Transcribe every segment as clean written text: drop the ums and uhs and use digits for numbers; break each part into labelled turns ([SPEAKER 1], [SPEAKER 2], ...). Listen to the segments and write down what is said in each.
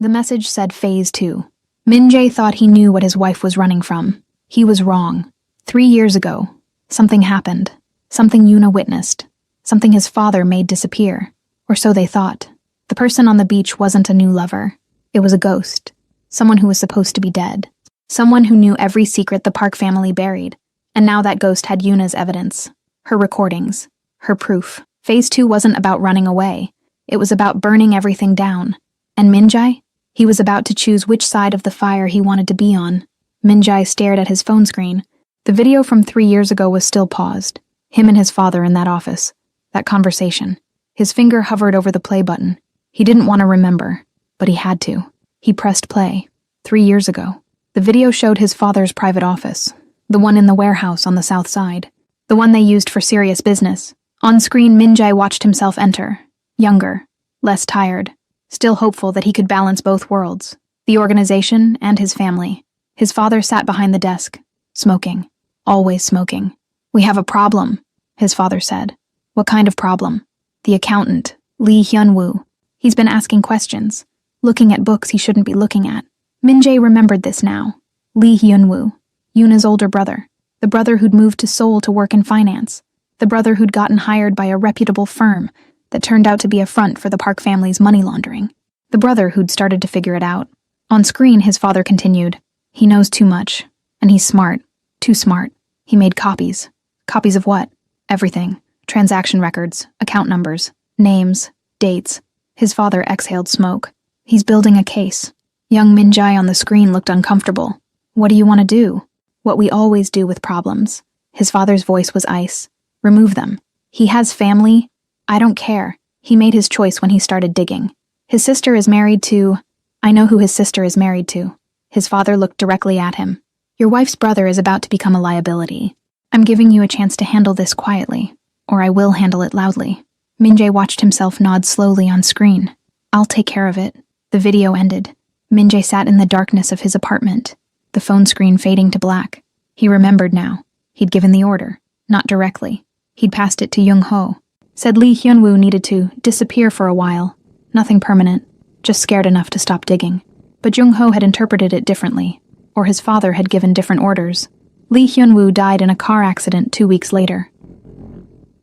[SPEAKER 1] The message said Phase 2. Min-jae thought he knew what his wife was running from. He was wrong. 3 years ago, something happened. Something Yuna witnessed. Something his father made disappear. Or so they thought. The person on the beach wasn't a new lover. It was a ghost. Someone who was supposed to be dead. Someone who knew every secret the Park family buried. And now that ghost had Yuna's evidence. Her recordings. Her proof. Phase 2 wasn't about running away. It was about burning everything down. And Min-jae? He was about to choose which side of the fire he wanted to be on. Min-jae stared at his phone screen. The video from 3 years ago was still paused. Him and his father in that office. That conversation. His finger hovered over the play button. He didn't want to remember, but he had to. He pressed play. 3 years ago. The video showed his father's private office. The one in the warehouse on the south side. The one they used for serious business. On screen, Min-jae watched himself enter. Younger. Less tired. Still hopeful that he could balance both worlds. The organization and his family. His father sat behind the desk. Smoking. Always smoking. "We have a problem," his father said. "What kind of problem?" "The accountant, Lee Hyun-woo. He's been asking questions. Looking at books he shouldn't be looking at." Min-jae remembered this now. Lee Hyun-woo. Yuna's older brother. The brother who'd moved to Seoul to work in finance. The brother who'd gotten hired by a reputable firm that turned out to be a front for the Park family's money laundering. The brother who'd started to figure it out. On screen, his father continued. "He knows too much. And he's smart. Too smart. He made copies. Copies of what? Everything. Transaction records, account numbers, names, dates." His father exhaled smoke. "He's building a case." Young Min-jae on the screen looked uncomfortable. "What do you want to do?" "What we always do with problems." His father's voice was ice. "Remove them. He has family. I don't care. He made his choice when he started digging. His sister is married to... I know who his sister is married to." His father looked directly at him. "Your wife's brother is about to become a liability. I'm giving you a chance to handle this quietly, or I will handle it loudly." Min-jae watched himself nod slowly on screen. "I'll take care of it." The video ended. Min-jae sat in the darkness of his apartment, the phone screen fading to black. He remembered now. He'd given the order. Not directly. He'd passed it to Jung-ho. Said Lee Hyun-woo needed to disappear for a while. Nothing permanent. Just scared enough to stop digging. But Jung-ho had interpreted it differently. Or his father had given different orders. Lee Hyun-woo died in a car accident 2 weeks later.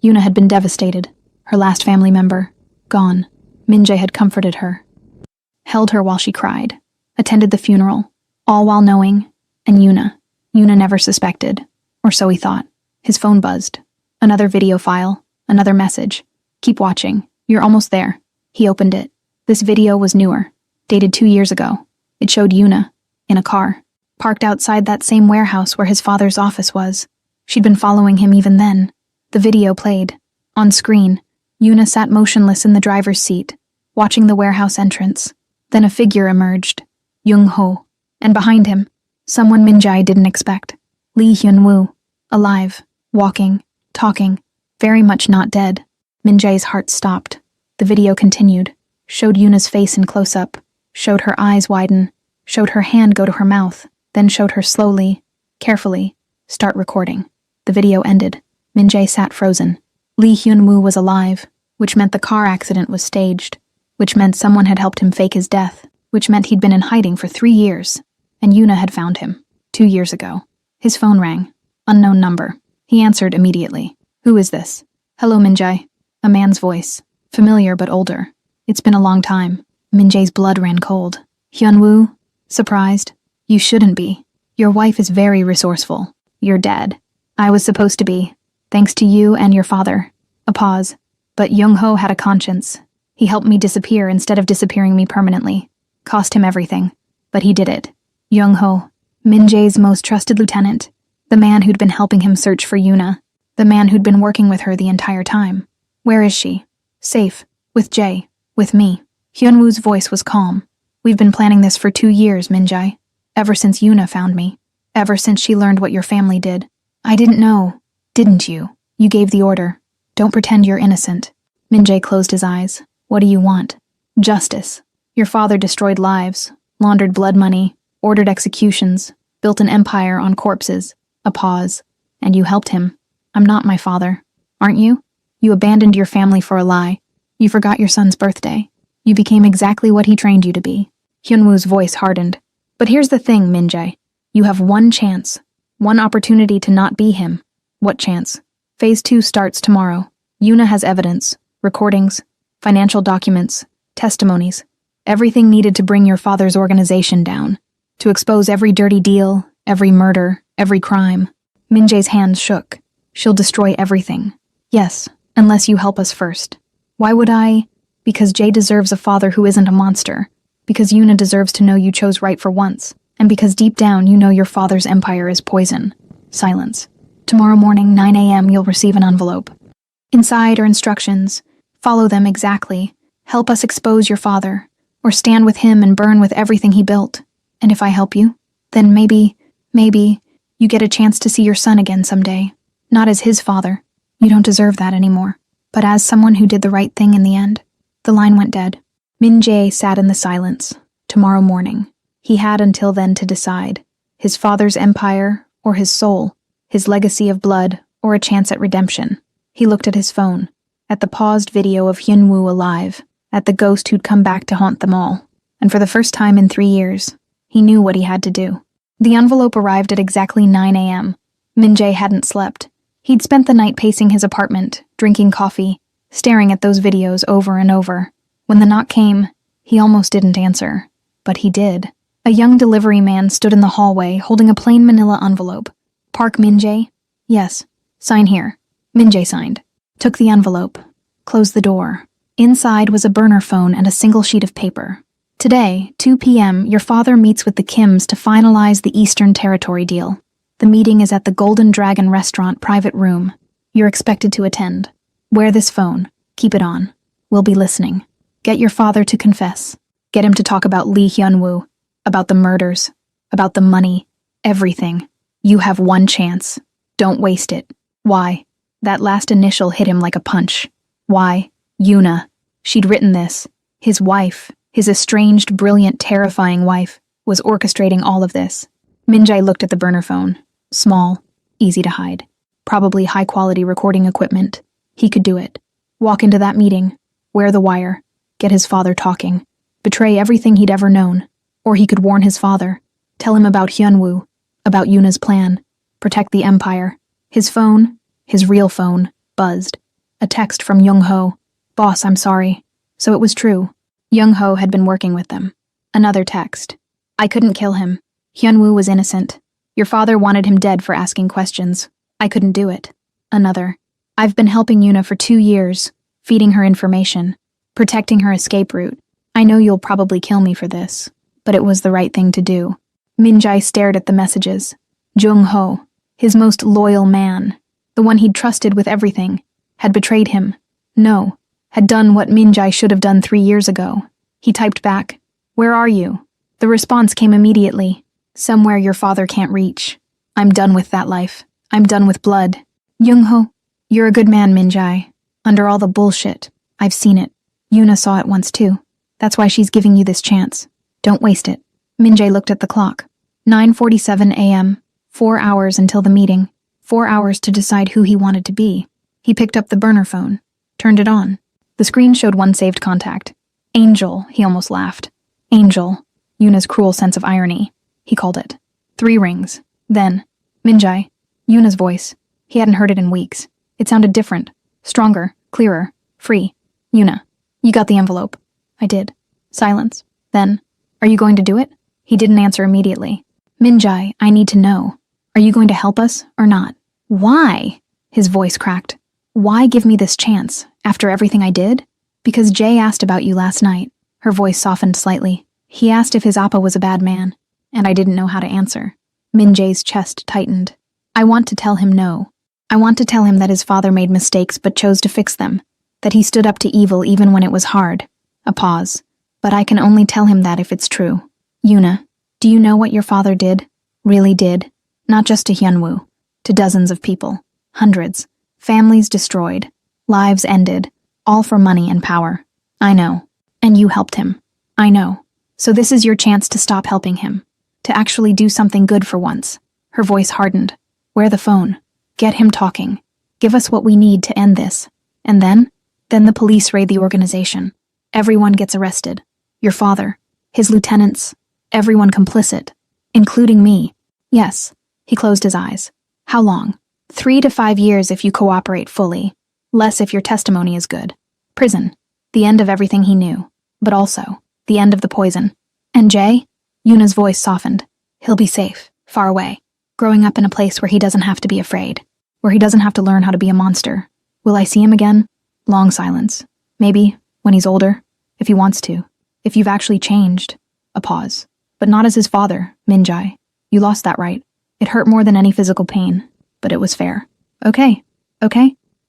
[SPEAKER 1] Yuna had been devastated. Her last family member. Gone. Min-jae had comforted her. Held her while she cried. Attended the funeral. All while knowing. And Yuna never suspected. Or so he thought. His phone buzzed. Another video file. Another message. "Keep watching. You're almost there." He opened it. This video was newer. Dated 2 years ago. It showed Yuna. In a car. Parked outside that same warehouse where his father's office was. She'd been following him even then. The video played. On screen, Yuna sat motionless in the driver's seat, watching the warehouse entrance. Then a figure emerged. Jung-ho. And behind him, someone Min-jae didn't expect. Lee Hyun-woo. Alive. Walking. Talking. Very much not dead. Min-jae's heart stopped. The video continued. Showed Yuna's face in close-up. Showed her eyes widen. Showed her hand go to her mouth. Then showed her slowly, carefully, start recording. The video ended. Min-jae sat frozen. Lee Hyun-woo was alive, which meant the car accident was staged, which meant someone had helped him fake his death, which meant he'd been in hiding for 3 years, and Yuna had found him, 2 years ago. His phone rang. Unknown number. He answered immediately. "Who is this?" "Hello, Min-jae." A man's voice. Familiar but older. "It's been a long time." Min-jae's blood ran cold. "Hyun-woo?" Surprised. "You shouldn't be. Your wife is very resourceful. You're dead. I was supposed to be. Thanks to you and your father." A pause. "But Jung-ho had a conscience. He helped me disappear instead of disappearing me permanently. Cost him everything. But he did it. Jung-ho. Min-jae's most trusted lieutenant. The man who'd been helping him search for Yuna. The man who'd been working with her the entire time. Where is she? Safe. With Jae. With me." Hyun-woo's voice was calm. "We've been planning this for 2 years, Min-jae. Ever since Yuna found me. Ever since she learned what your family did. I didn't know. Didn't you? You gave the order. Don't pretend you're innocent." Min-jae closed his eyes. "What do you want?" "Justice. Your father destroyed lives, laundered blood money, ordered executions, built an empire on corpses." A pause. "And you helped him. I'm not my father. Aren't you? You abandoned your family for a lie. You forgot your son's birthday. You became exactly what he trained you to be. Hyunwoo's voice hardened. But here's the thing, Min-jae. You have one chance. One opportunity to not be him. What chance? Phase 2 starts tomorrow. Yuna has evidence, recordings, financial documents, testimonies, everything needed to bring your father's organization down, to expose every dirty deal, every murder, every crime. Min-jae's hands shook. She'll destroy everything. Yes, unless you help us first. Why would I? Because Jae deserves a father who isn't a monster. Because Yuna deserves to know you chose right for once. And because deep down you know your father's empire is poison. Silence. Tomorrow morning, 9 a.m., you'll receive an envelope. Inside are instructions. Follow them exactly. Help us expose your father. Or stand with him and burn with everything he built. And if I help you, then maybe, you get a chance to see your son again someday. Not as his father. You don't deserve that anymore. But as someone who did the right thing in the end. The line went dead. Min-jae sat in the silence. Tomorrow morning. He had until then to decide. His father's empire or his soul. His legacy of blood or a chance at redemption. He looked at his phone. At the paused video of Hyunwoo alive. At the ghost who'd come back to haunt them all. And for the first time in 3 years, he knew what he had to do. The envelope arrived at exactly 9 a.m. Min-jae hadn't slept. He'd spent the night pacing his apartment, drinking coffee, staring at those videos over and over. When the knock came, he almost didn't answer. But he did. A young delivery man stood in the hallway holding a plain manila envelope. Park Min-jae? Yes. Sign here. Min-jae signed. Took the envelope. Closed the door. Inside was a burner phone and a single sheet of paper. Today, 2 p.m., your father meets with the Kims to finalize the Eastern Territory deal. The meeting is at the Golden Dragon Restaurant private room. You're expected to attend. Wear this phone. Keep it on. We'll be listening. Get your father to confess. Get him to talk about Lee Hyunwoo, about the murders, about the money, everything. You have one chance. Don't waste it. Why? That last initial hit him like a punch. Why? Yuna. She'd written this. His wife, his estranged, brilliant, terrifying wife, was orchestrating all of this. Min-jae looked at the burner phone. Small, easy to hide. Probably high-quality recording equipment. He could do it. Walk into that meeting. Wear the wire. Get his father talking. Betray everything he'd ever known. Or he could warn his father. Tell him about Hyunwoo. About Yuna's plan. Protect the empire. His phone, his real phone, buzzed. A text from Young-ho. Boss, I'm sorry. So it was true. Young-ho had been working with them. Another text. I couldn't kill him. Hyunwoo was innocent. Your father wanted him dead for asking questions. I couldn't do it. Another. I've been helping Yuna for 2 years, feeding her information, protecting her escape route. I know you'll probably kill me for this, but it was the right thing to do. Min-jae stared at the messages. Jung-ho, his most loyal man, the one he'd trusted with everything, had betrayed him. No, had done what Min-jae should have done 3 years ago. He typed back, "Where are you?" The response came immediately. "Somewhere your father can't reach. I'm done with that life. I'm done with blood. Jung-ho, you're a good man, Min-jae. Under all the bullshit, I've seen it. Yuna saw it once too. That's why she's giving you this chance. Don't waste it." Min-jae looked at the clock. 9:47 a.m. 4 hours until the meeting. 4 hours to decide who he wanted to be. He picked up the burner phone. Turned it on. The screen showed one saved contact. Angel, he almost laughed. Angel. Yuna's cruel sense of irony. He called it. 3 rings. Then, Min-jae. Yuna's voice. He hadn't heard it in weeks. It sounded different. Stronger. Clearer. Free. Yuna. You got the envelope. I did. Silence. Then, are you going to do it? He didn't answer immediately. Min-jae, I need to know. Are you going to help us or not? Why? His voice cracked. Why give me this chance, after everything I did? Because Jae asked about you last night. Her voice softened slightly. He asked if his appa was a bad man, and I didn't know how to answer. Min-jae's chest tightened. I want to tell him no. I want to tell him that his father made mistakes but chose to fix them, that he stood up to evil even when it was hard. A pause. But I can only tell him that if it's true. Yuna, do you know what your father did? Really did? Not just to Hyunwoo. To dozens of people. Hundreds. Families destroyed. Lives ended. All for money and power. I know. And you helped him. I know. So this is your chance to stop helping him. To actually do something good for once. Her voice hardened. Wear the phone. Get him talking. Give us what we need to end this. And then the police raid the organization. Everyone gets arrested. Your father. his lieutenants, everyone complicit, including me. Yes, he closed his eyes. How long? 3 to 5 years if you cooperate fully. Less if your testimony is good. Prison. The end of everything he knew. But also, the end of the poison. And Jay? Yuna's voice softened. He'll be safe, far away, growing up in a place where he doesn't have to be afraid, where he doesn't have to learn how to be a monster. Will I see him again? Long silence. Maybe, when he's older, if he wants to. If you've actually changed. A pause. But not as his father, Minjai. You lost that right. It hurt more than any physical pain, but it was fair. Okay.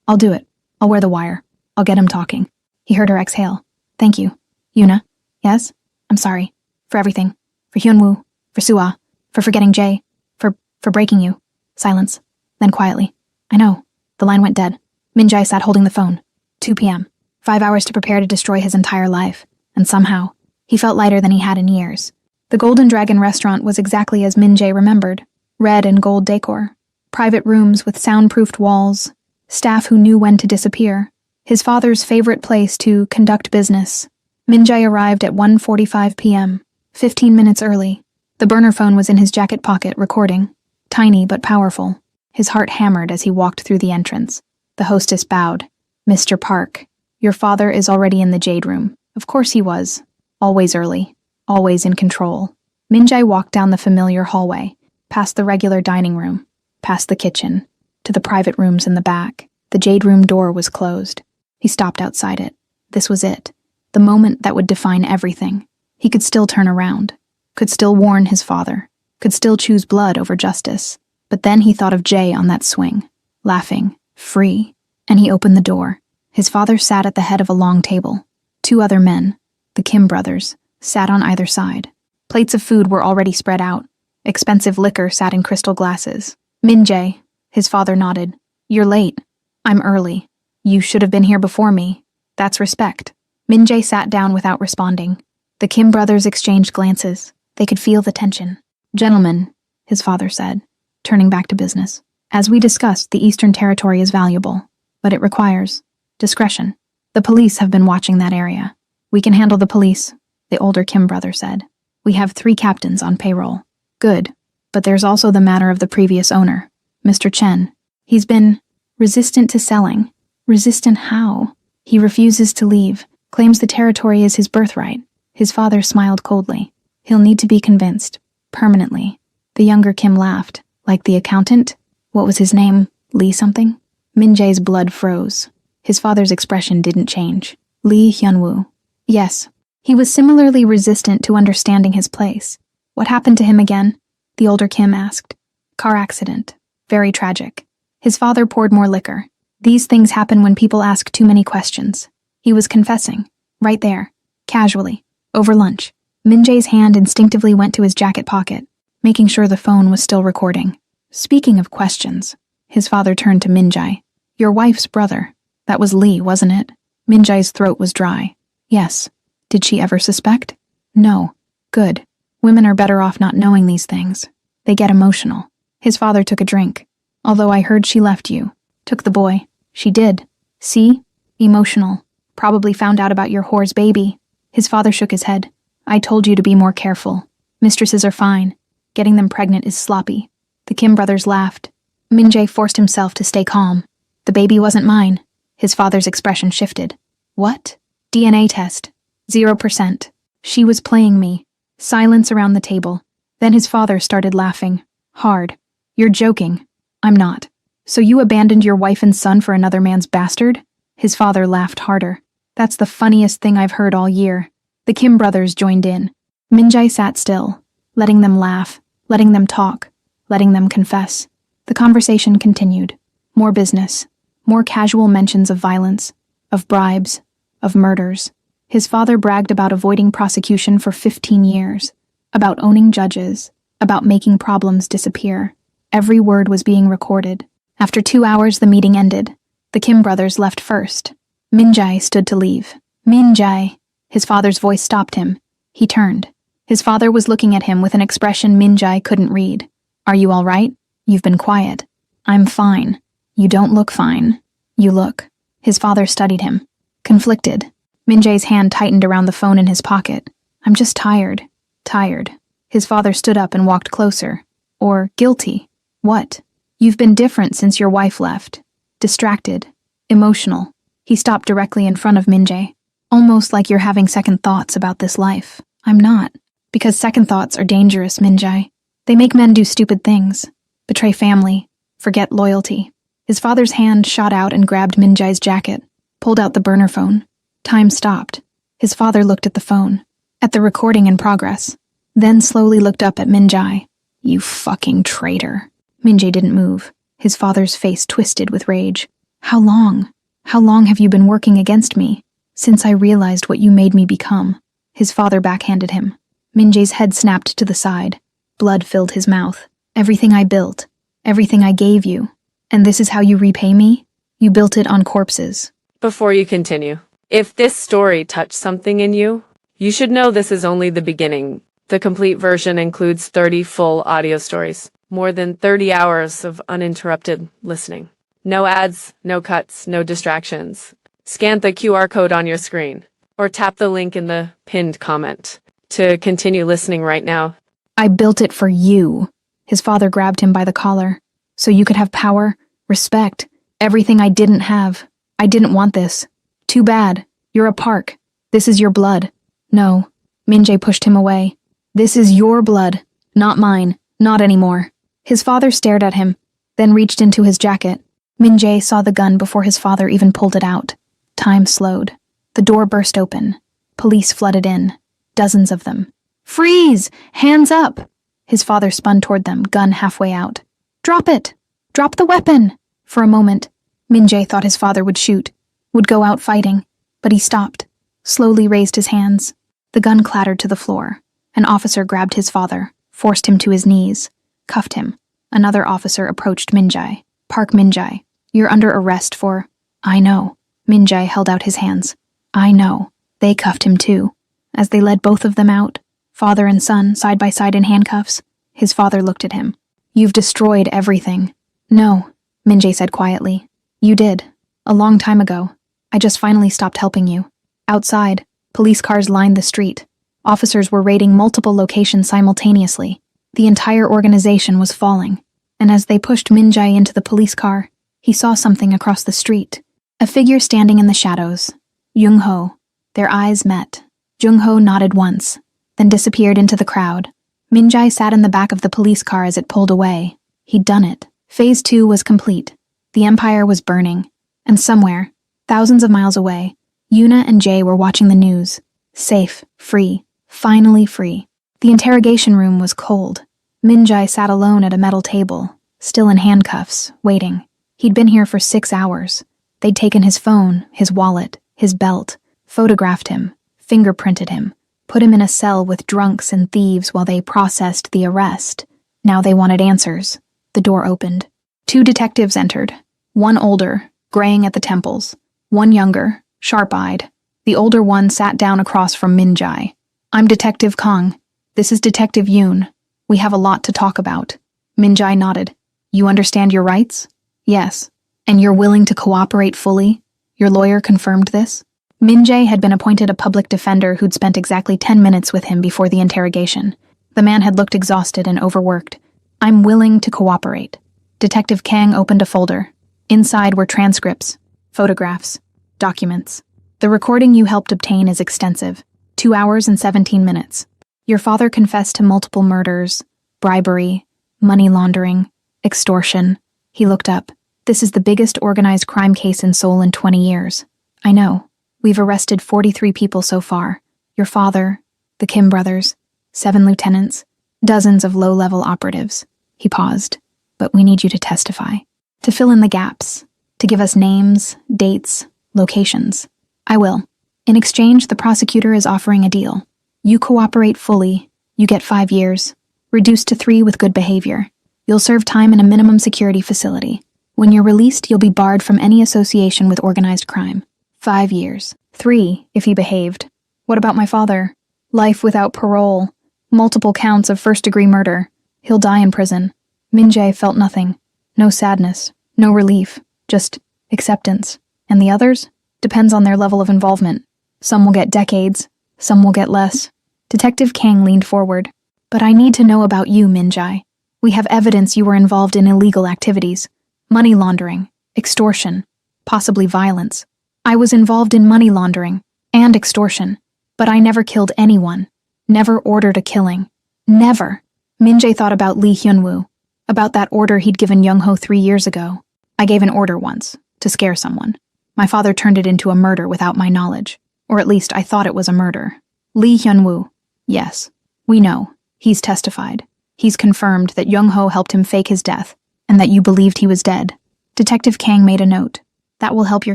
[SPEAKER 1] I'll do it. I'll wear the wire. I'll get him talking. He heard her exhale. Thank you. Yuna? Yes? I'm sorry. For everything. For Hyunwoo. For Suah. For forgetting Jay. For breaking you. Silence. Then quietly. I know. The line went dead. Minjai sat holding the phone. 2 p.m. 5 hours to prepare to destroy his entire life. And somehow, he felt lighter than he had in years. The Golden Dragon restaurant was exactly as Minjai remembered. Red and gold decor. Private rooms with soundproofed walls. Staff who knew when to disappear. His father's favorite place to conduct business. Minjai arrived at 1:45 p.m., 15 minutes early. The burner phone was in his jacket pocket, recording. Tiny but powerful. His heart hammered as he walked through the entrance. The hostess bowed. Mr. Park, your father is already in the Jade Room. Of course he was. Always early. Always in control. Minjai walked down the familiar hallway, past the regular dining room, past the kitchen, to the private rooms in the back. The Jade Room door was closed. He stopped outside it. This was it. The moment that would define everything. He could still turn around. Could still warn his father. Could still choose blood over justice. But then he thought of Jay on that swing. Laughing. Free. And he opened the door. His father sat at the head of a long table. 2 other men, the Kim brothers, sat on either side. Plates of food were already spread out. Expensive liquor sat in crystal glasses. Minjai, his father nodded. You're late. I'm early. You should have been here before me. That's respect. Minjai sat down without responding. The Kim brothers exchanged glances. They could feel the tension. Gentlemen, his father said, turning back to business. As we discussed, the Eastern Territory is valuable, but it requires discretion. The police have been watching that area. We can handle the police, the older Kim brother said. We have 3 captains on payroll. Good. But there's also the matter of the previous owner, Mr. Chen. He's been resistant to selling. Resistant how? He refuses to leave, claims the territory is his birthright. His father smiled coldly. He'll need to be convinced. Permanently. The younger Kim laughed. Like the accountant? What was his name? Lee something? Minjai's blood froze. His father's expression didn't change. Lee Hyunwoo. Yes. He was similarly resistant to understanding his place. What happened to him again? The older Kim asked. Car accident. Very tragic. His father poured more liquor. These things happen when people ask too many questions. He was confessing. Right there. Casually. Over lunch. Minjai's hand instinctively went to his jacket pocket, making sure the phone was still recording. Speaking of questions, his father turned to Minjai. Your wife's brother. That was Lee, wasn't it? Minjai's throat was dry. Yes. Did she ever suspect? No. Good. Women are better off not knowing these things. They get emotional. His father took a drink. Although I heard she left you. Took the boy. She did. See? Emotional. Probably found out about your whore's baby. His father shook his head. I told you to be more careful. Mistresses are fine. Getting them pregnant is sloppy. The Kim brothers laughed. Minjai forced himself to stay calm. The baby wasn't mine. His father's expression shifted. What? DNA test. 0%. She was playing me. Silence around the table. Then his father started laughing. Hard. You're joking. I'm not. So you abandoned your wife and son for another man's bastard? His father laughed harder. That's the funniest thing I've heard all year. The Kim brothers joined in. Minjai sat still, letting them laugh, letting them talk, letting them confess. The conversation continued. More business. More casual mentions of violence, of bribes, of murders. His father bragged about avoiding prosecution for 15 years, about owning judges, about making problems disappear. Every word was being recorded. After 2 hours, the meeting ended. The Kim brothers left first. Minjai stood to leave. Minjai. His father's voice stopped him. He turned. His father was looking at him with an expression Minjai couldn't read. Are you all right? You've been quiet. I'm fine. You don't look fine. You look. His father studied him. Conflicted. Minjai's hand tightened around the phone in his pocket. I'm just tired. Tired. His father stood up and walked closer. Or guilty. What? You've been different since your wife left. Distracted. Emotional. He stopped directly in front of Min-jae. Almost like you're having second thoughts about this life. I'm not. Because second thoughts are dangerous, Min-jae. They make men do stupid things. Betray family. Forget loyalty. His father's hand shot out and grabbed Min-jae's jacket. Pulled out the burner phone. Time stopped. His father looked at the phone. At the recording in progress. Then slowly looked up at Min-jae. You fucking traitor. Min-jae didn't move. His father's face twisted with rage. How long? How long have you been working against me? Since I realized what you made me become. His father backhanded him. Min-jae's head snapped to the side. Blood filled his mouth. Everything I built. Everything I gave you. And this is how you repay me? You built it on corpses.
[SPEAKER 2] Before you continue, if this story touched something in you, you should know this is only the beginning. The complete version includes 30 full audio stories, more than 30 hours of uninterrupted listening. No ads, no cuts, no distractions. Scan the QR code on your screen, or tap the link in the pinned comment to continue listening right now.
[SPEAKER 1] I built it for you. His father grabbed him by the collar. So you could have power, respect, everything I didn't have. I didn't want this. Too bad. You're a park. This is your blood. No. Min-jae pushed him away. This is your blood, not mine, not anymore. His father stared at him, then reached into his jacket. Min-jae saw the gun before his father even pulled it out. Time slowed. The door burst open. Police flooded in. Dozens of them. Freeze! Hands up! His father spun toward them, gun halfway out. Drop it! Drop the weapon! For a moment, Min-jae thought his father would shoot, would go out fighting, but he stopped, slowly raised his hands. The gun clattered to the floor. An officer grabbed his father, forced him to his knees, cuffed him. Another officer approached Min-jae. Park Min-jae, you're under arrest for... I know. Min-jae held out his hands. I know. They cuffed him too. As they led both of them out, father and son, side by side in handcuffs, his father looked at him. You've destroyed everything. No, Min-jae said quietly. You did. A long time ago. I just finally stopped helping you. Outside, police cars lined the street. Officers were raiding multiple locations simultaneously. The entire organization was falling. And as they pushed Min-jae into the police car, he saw something across the street. A figure standing in the shadows. Jung-ho. Their eyes met. Jung-ho nodded once, then disappeared into the crowd. Min-jae sat in the back of the police car as it pulled away. He'd done it. Phase 2 was complete. The empire was burning. And somewhere, thousands of miles away, Yuna and Jae were watching the news. Safe, free, finally free. The interrogation room was cold. Min-jae sat alone at a metal table, still in handcuffs, waiting. He'd been here for 6 hours. They'd taken his phone, his wallet, his belt, photographed him, fingerprinted him, put him in a cell with drunks and thieves while they processed the arrest. Now they wanted answers. The door opened. 2 detectives entered. One older, graying at the temples. One younger, sharp-eyed. The older one sat down across from Min-jae. I'm Detective Kong. This is Detective Yoon. We have a lot to talk about. Min-jae nodded. You understand your rights? Yes. And you're willing to cooperate fully? Your lawyer confirmed this? Min-jae had been appointed a public defender who'd spent exactly 10 minutes with him before the interrogation. The man had looked exhausted and overworked. I'm willing to cooperate. Detective Kang opened a folder. Inside were transcripts, photographs, documents. The recording you helped obtain is extensive. 2 hours and 17 minutes. Your father confessed to multiple murders, bribery, money laundering, extortion. He looked up. This is the biggest organized crime case in Seoul in 20 years. I know. We've arrested 43 people so far. Your father, the Kim brothers, 7 lieutenants, dozens of low-level operatives. He paused. But we need you to testify. To fill in the gaps. To give us names, dates, locations. I will. In exchange, the prosecutor is offering a deal. You cooperate fully, you get 5 years. Reduced to 3 with good behavior. You'll serve time in a minimum security facility. When you're released, you'll be barred from any association with organized crime. 5 years. 3, if he behaved. What about my father? Life without parole. Multiple counts of first-degree murder. He'll die in prison. Min-jae felt nothing. No sadness. No relief. Just acceptance. And the others? Depends on their level of involvement. Some will get decades. Some will get less. Detective Kang leaned forward. But I need to know about you, Min-jae. We have evidence you were involved in illegal activities. Money laundering, extortion, possibly violence. I was involved in money laundering and extortion, but I never killed anyone. Never ordered a killing. Never. Min-jae thought about Lee Hyun-woo, about that order he'd given Young-ho 3 years ago. I gave an order once, to scare someone. My father turned it into a murder without my knowledge. Or at least I thought it was a murder. Lee Hyun-woo. Yes. We know. He's testified. He's confirmed that Young-ho helped him fake his death, and that you believed he was dead. Detective Kang made a note. That will help your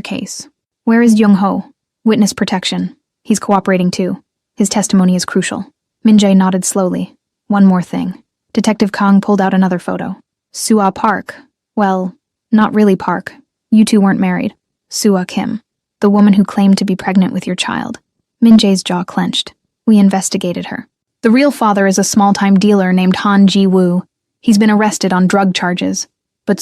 [SPEAKER 1] case. Where is Young-ho? Witness protection. He's cooperating too. His testimony is crucial. Min-jae nodded slowly. One more thing. Detective Kang pulled out another photo. Sua Park. Well, not really Park. You two weren't married. Sua Kim. The woman who claimed to be pregnant with your child. Min-jae's jaw clenched. We investigated her. The real father is a small-time dealer named Han Ji-woo. He's been arrested on drug charges. But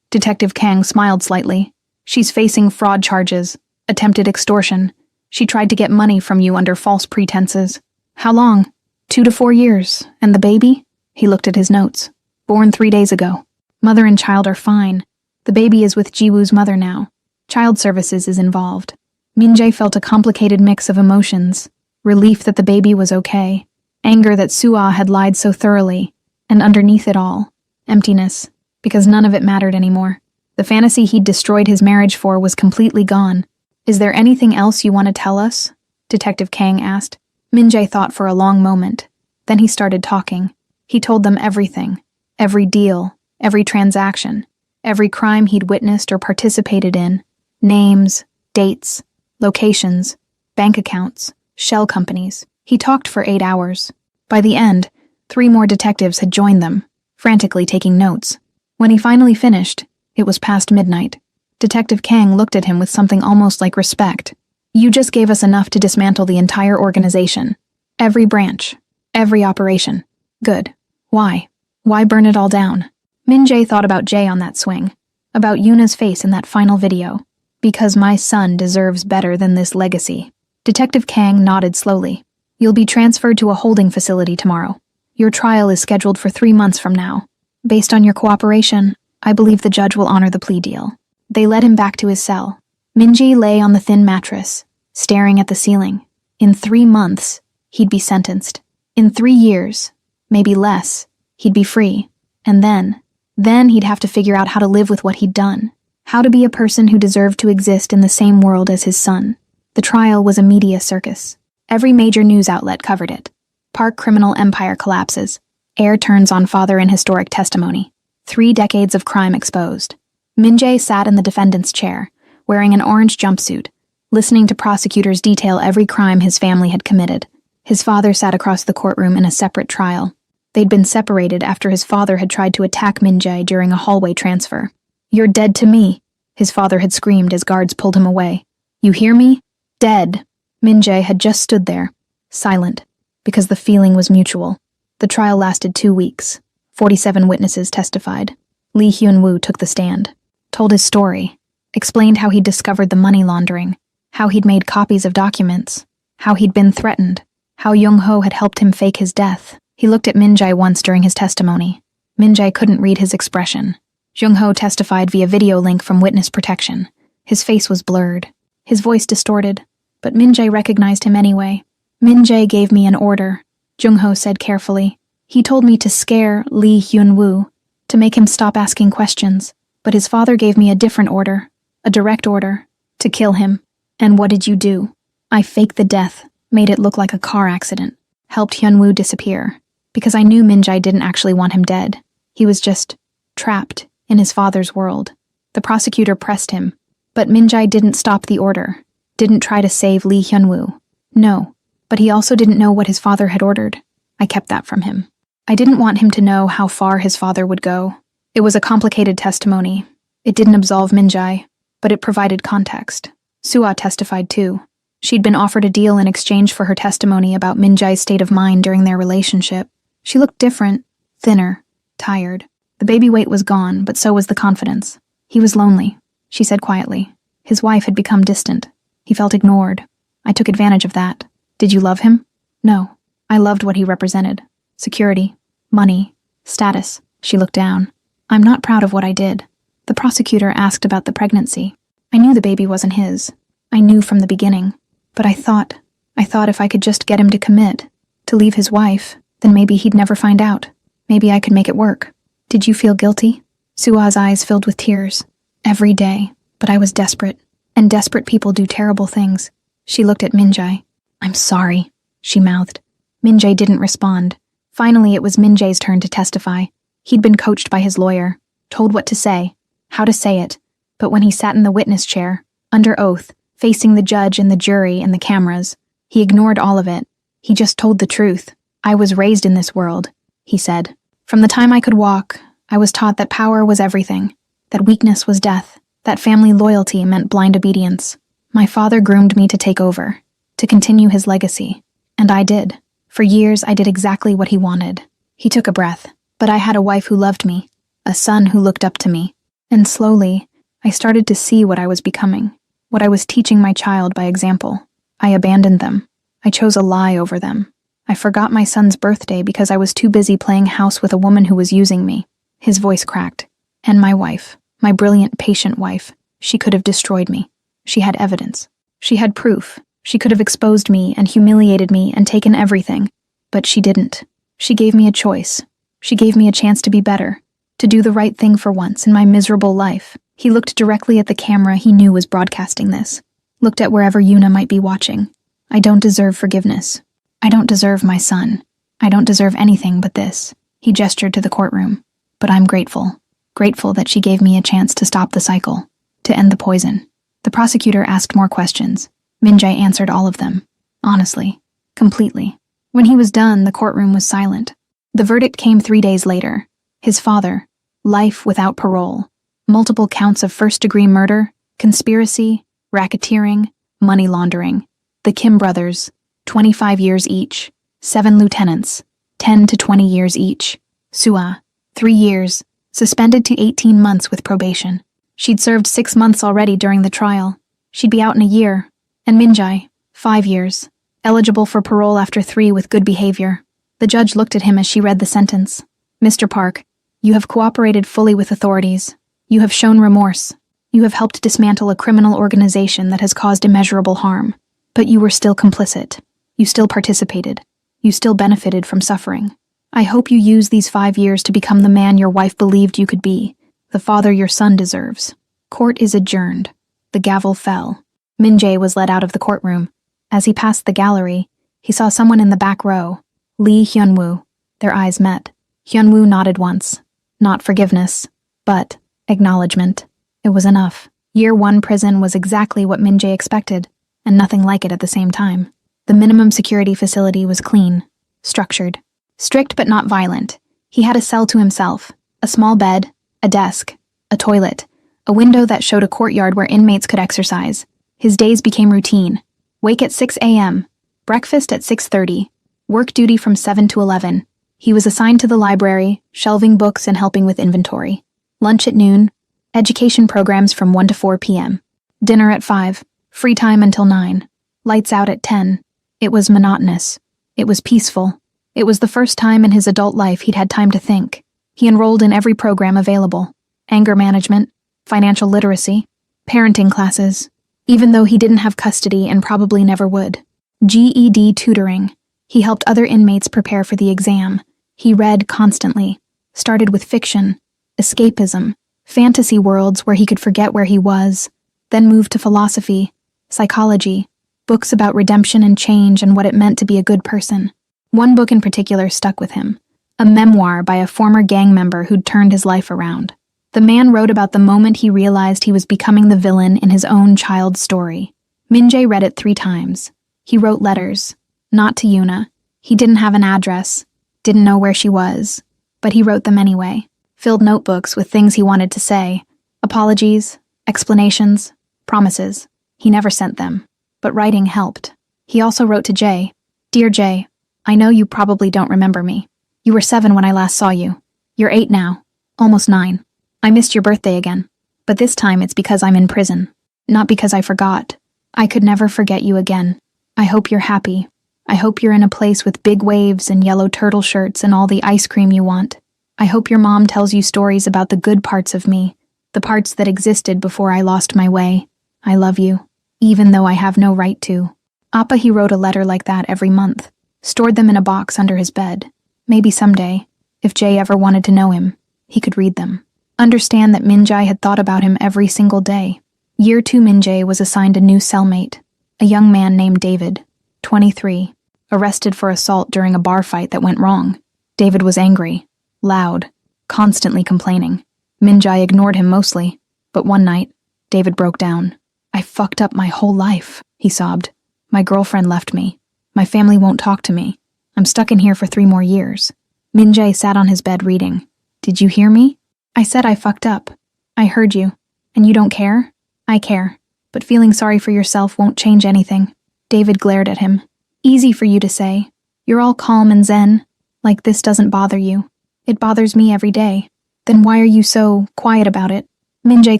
[SPEAKER 1] Detective Kang smiled slightly. She's facing fraud charges, attempted extortion. She tried to get money from you under false pretenses. How long? 2 to 4 years. And the baby? He looked at his notes. Born 3 days ago. Mother and child are fine. The baby is with Ji-woo's mother now. Child services is involved. Min-jae felt a complicated mix of emotions. Relief that the baby was okay. Anger that Sua had lied so thoroughly. And underneath it all, emptiness. Because none of it mattered anymore. The fantasy he'd destroyed his marriage for was completely gone. Is there anything else you want to tell us? Detective Kang asked. Min-jae thought for a long moment. Then he started talking. He told them everything. Every deal. Every transaction. Every crime he'd witnessed or participated in. Names. Dates. Locations. Bank accounts. Shell companies. He talked for 8 hours. By the end, 3 more detectives had joined them, frantically taking notes. When he finally finished, it was past midnight. Detective Kang looked at him with something almost like respect. You just gave us enough to dismantle the entire organization. Every branch. Every operation. Good. Why? Why burn it all down? Min-jae thought about Jae on that swing. About Yuna's face in that final video. Because my son deserves better than this legacy. Detective Kang nodded slowly. You'll be transferred to a holding facility tomorrow. Your trial is scheduled for 3 months from now. Based on your cooperation, I believe the judge will honor the plea deal. They led him back to his cell. Min-jae lay on the thin mattress, staring at the ceiling. In 3 months, he'd be sentenced. In 3 years, maybe less, he'd be free. And then he'd have to figure out how to live with what he'd done. How to be a person who deserved to exist in the same world as his son. The trial was a media circus. Every major news outlet covered it. Park criminal empire collapses. Heir turns on father in historic testimony. 3 decades of crime exposed. Min-jae sat in the defendant's chair, wearing an orange jumpsuit, listening to prosecutors detail every crime his family had committed. His father sat across the courtroom in a separate trial. They'd been separated after his father had tried to attack Min-jae during a hallway transfer. You're dead to me, his father had screamed as guards pulled him away. You hear me? Dead. Min-jae had just stood there, silent, because the feeling was mutual. The trial lasted 2 weeks. 47 witnesses testified. Lee Hyun-woo took the stand, told his story, explained how he'd discovered the money laundering, how he'd made copies of documents, how he'd been threatened, how Young-ho had helped him fake his death. He looked at Min-jae once during his testimony. Min-jae couldn't read his expression. Young-ho testified via video link from witness protection. His face was blurred, his voice distorted, but Min-jae recognized him anyway. Min-jae gave me an order, Jung-ho said carefully. He told me to scare Lee Hyun-woo, to make him stop asking questions, but his father gave me a different order, a direct order, to kill him. And what did you do? I faked the death, made it look like a car accident, helped Hyun-woo disappear, because I knew Min-jae didn't actually want him dead. He was just trapped in his father's world. The prosecutor pressed him, but Min-jae didn't stop the order, didn't try to save Lee Hyun-woo. No, but he also didn't know what his father had ordered. I kept that from him. I didn't want him to know how far his father would go. It was a complicated testimony. It didn't absolve Min-jae, but it provided context. Sua testified too. She'd been offered a deal in exchange for her testimony about Min-jae's state of mind during their relationship. She looked different, thinner, tired. The baby weight was gone, but so was the confidence. He was lonely, she said quietly. His wife had become distant. He felt ignored. I took advantage of that. Did you love him? No, I loved what he represented. Security, money, status. She looked down. I'm not proud of what I did. The prosecutor asked about the pregnancy. I knew the baby wasn't his. I knew from the beginning. But I thought if I could just get him to commit, to leave his wife, then maybe he'd never find out. Maybe I could make it work. Did you feel guilty? Sua's eyes filled with tears. Every day. But I was desperate. And desperate people do terrible things. She looked at Minjae. I'm sorry, she mouthed. Minjae didn't respond. Finally, it was Minjae's turn to testify. He'd been coached by his lawyer, told what to say, how to say it. But when he sat in the witness chair, under oath, facing the judge and the jury and the cameras, he ignored all of it. He just told the truth. I was raised in this world, he said. From the time I could walk, I was taught that power was everything, that weakness was death, that family loyalty meant blind obedience. My father groomed me to take over, to continue his legacy. And I did. For years, I did exactly what he wanted. He took a breath. But I had a wife who loved me, a son who looked up to me. And slowly, I started to see what I was becoming, what I was teaching my child by example. I abandoned them. I chose a lie over them. I forgot my son's birthday because I was too busy playing house with a woman who was using me. His voice cracked. And my wife, my brilliant, patient wife, she could have destroyed me. She had evidence. She had proof. She could have exposed me and humiliated me and taken everything. But she didn't. She gave me a choice. She gave me a chance to be better, to do the right thing for once in my miserable life. He looked directly at the camera he knew was broadcasting this, looked at wherever Yuna might be watching. I don't deserve forgiveness. I don't deserve my son. I don't deserve anything but this. He gestured to the courtroom. But I'm grateful. Grateful that she gave me a chance to stop the cycle, to end the poison. The prosecutor asked more questions. Minjae answered all of them. Honestly. Completely. When he was done, the courtroom was silent. The verdict came 3 days later. His father, life without parole, multiple counts of first-degree murder, conspiracy, racketeering, money laundering. The Kim brothers, 25 years each. 7 lieutenants, 10 to 20 years each. Sua, 3 years, suspended to 18 months with probation. She'd served 6 months already during the trial. She'd be out in a year. And Minjae, 5 years, eligible for parole after 3 with good behavior. The judge looked at him as she read the sentence. Mr. Park, you have cooperated fully with authorities. You have shown remorse. You have helped dismantle a criminal organization that has caused immeasurable harm. But you were still complicit. You still participated. You still benefited from suffering. I hope you use these 5 years to become the man your wife believed you could be, the father your son deserves. Court is adjourned. The gavel fell. Minjae was led out of the courtroom. As he passed the gallery, he saw someone in the back row. Lee Hyunwoo. Their eyes met. Hyunwoo nodded once. Not forgiveness, but acknowledgement. It was enough. Year 1 prison was exactly what Minjae expected, and nothing like it at the same time. The minimum security facility was clean, structured, strict but not violent. He had a cell to himself, a small bed, a desk, a toilet, a window that showed a courtyard where inmates could exercise. His days became routine. Wake at 6 a.m., breakfast at 6:30, work duty from 7 to 11. He was assigned to the library, shelving books and helping with inventory. Lunch at noon, education programs from 1 to 4 p.m. Dinner at 5, free time until 9. Lights out at 10. It was monotonous. It was peaceful. It was the first time in his adult life he'd had time to think. He enrolled in every program available. Anger management, financial literacy, parenting classes, even though he didn't have custody and probably never would. GED tutoring. He helped other inmates prepare for the exam. He read constantly. Started with fiction, escapism, fantasy worlds where he could forget where he was, then moved to philosophy, psychology, books about redemption and change and what it meant to be a good person. One book in particular stuck with him, a memoir by a former gang member who'd turned his life around. The man wrote about the moment he realized he was becoming the villain in his own child's story. Minjae read it 3 times. He wrote letters. Not to Yuna. He didn't have an address, didn't know where she was, but he wrote them anyway, filled notebooks with things he wanted to say, apologies, explanations, promises. He never sent them, but writing helped. He also wrote to Jay. Dear Jay, I know you probably don't remember me. You were 7 when I last saw you. You're 8 now, almost 9. I missed your birthday again, but this time it's because I'm in prison, not because I forgot. I could never forget you again. I hope you're happy. I hope you're in a place with big waves and yellow turtle shirts and all the ice cream you want. I hope your mom tells you stories about the good parts of me, the parts that existed before I lost my way. I love you, even though I have no right to. Appa, he wrote a letter like that every month, stored them in a box under his bed. Maybe someday, if Jay ever wanted to know him, he could read them. Understand that Minjae had thought about him every single day. Year 2 Minjae was assigned a new cellmate, a young man named David, 23, arrested for assault during a bar fight that went wrong. David was angry, loud, constantly complaining. Minjae ignored him mostly, but one night, David broke down. I fucked up my whole life, he sobbed. My girlfriend left me. My family won't talk to me. I'm stuck in here for 3 more years. Minjae sat on his bed reading. Did you hear me? I said I fucked up. I heard you. And you don't care? I care. But feeling sorry for yourself won't change anything. David glared at him. Easy for you to say. You're all calm and zen. Like this doesn't bother you. It bothers me every day. Then why are you so quiet about it? Minjae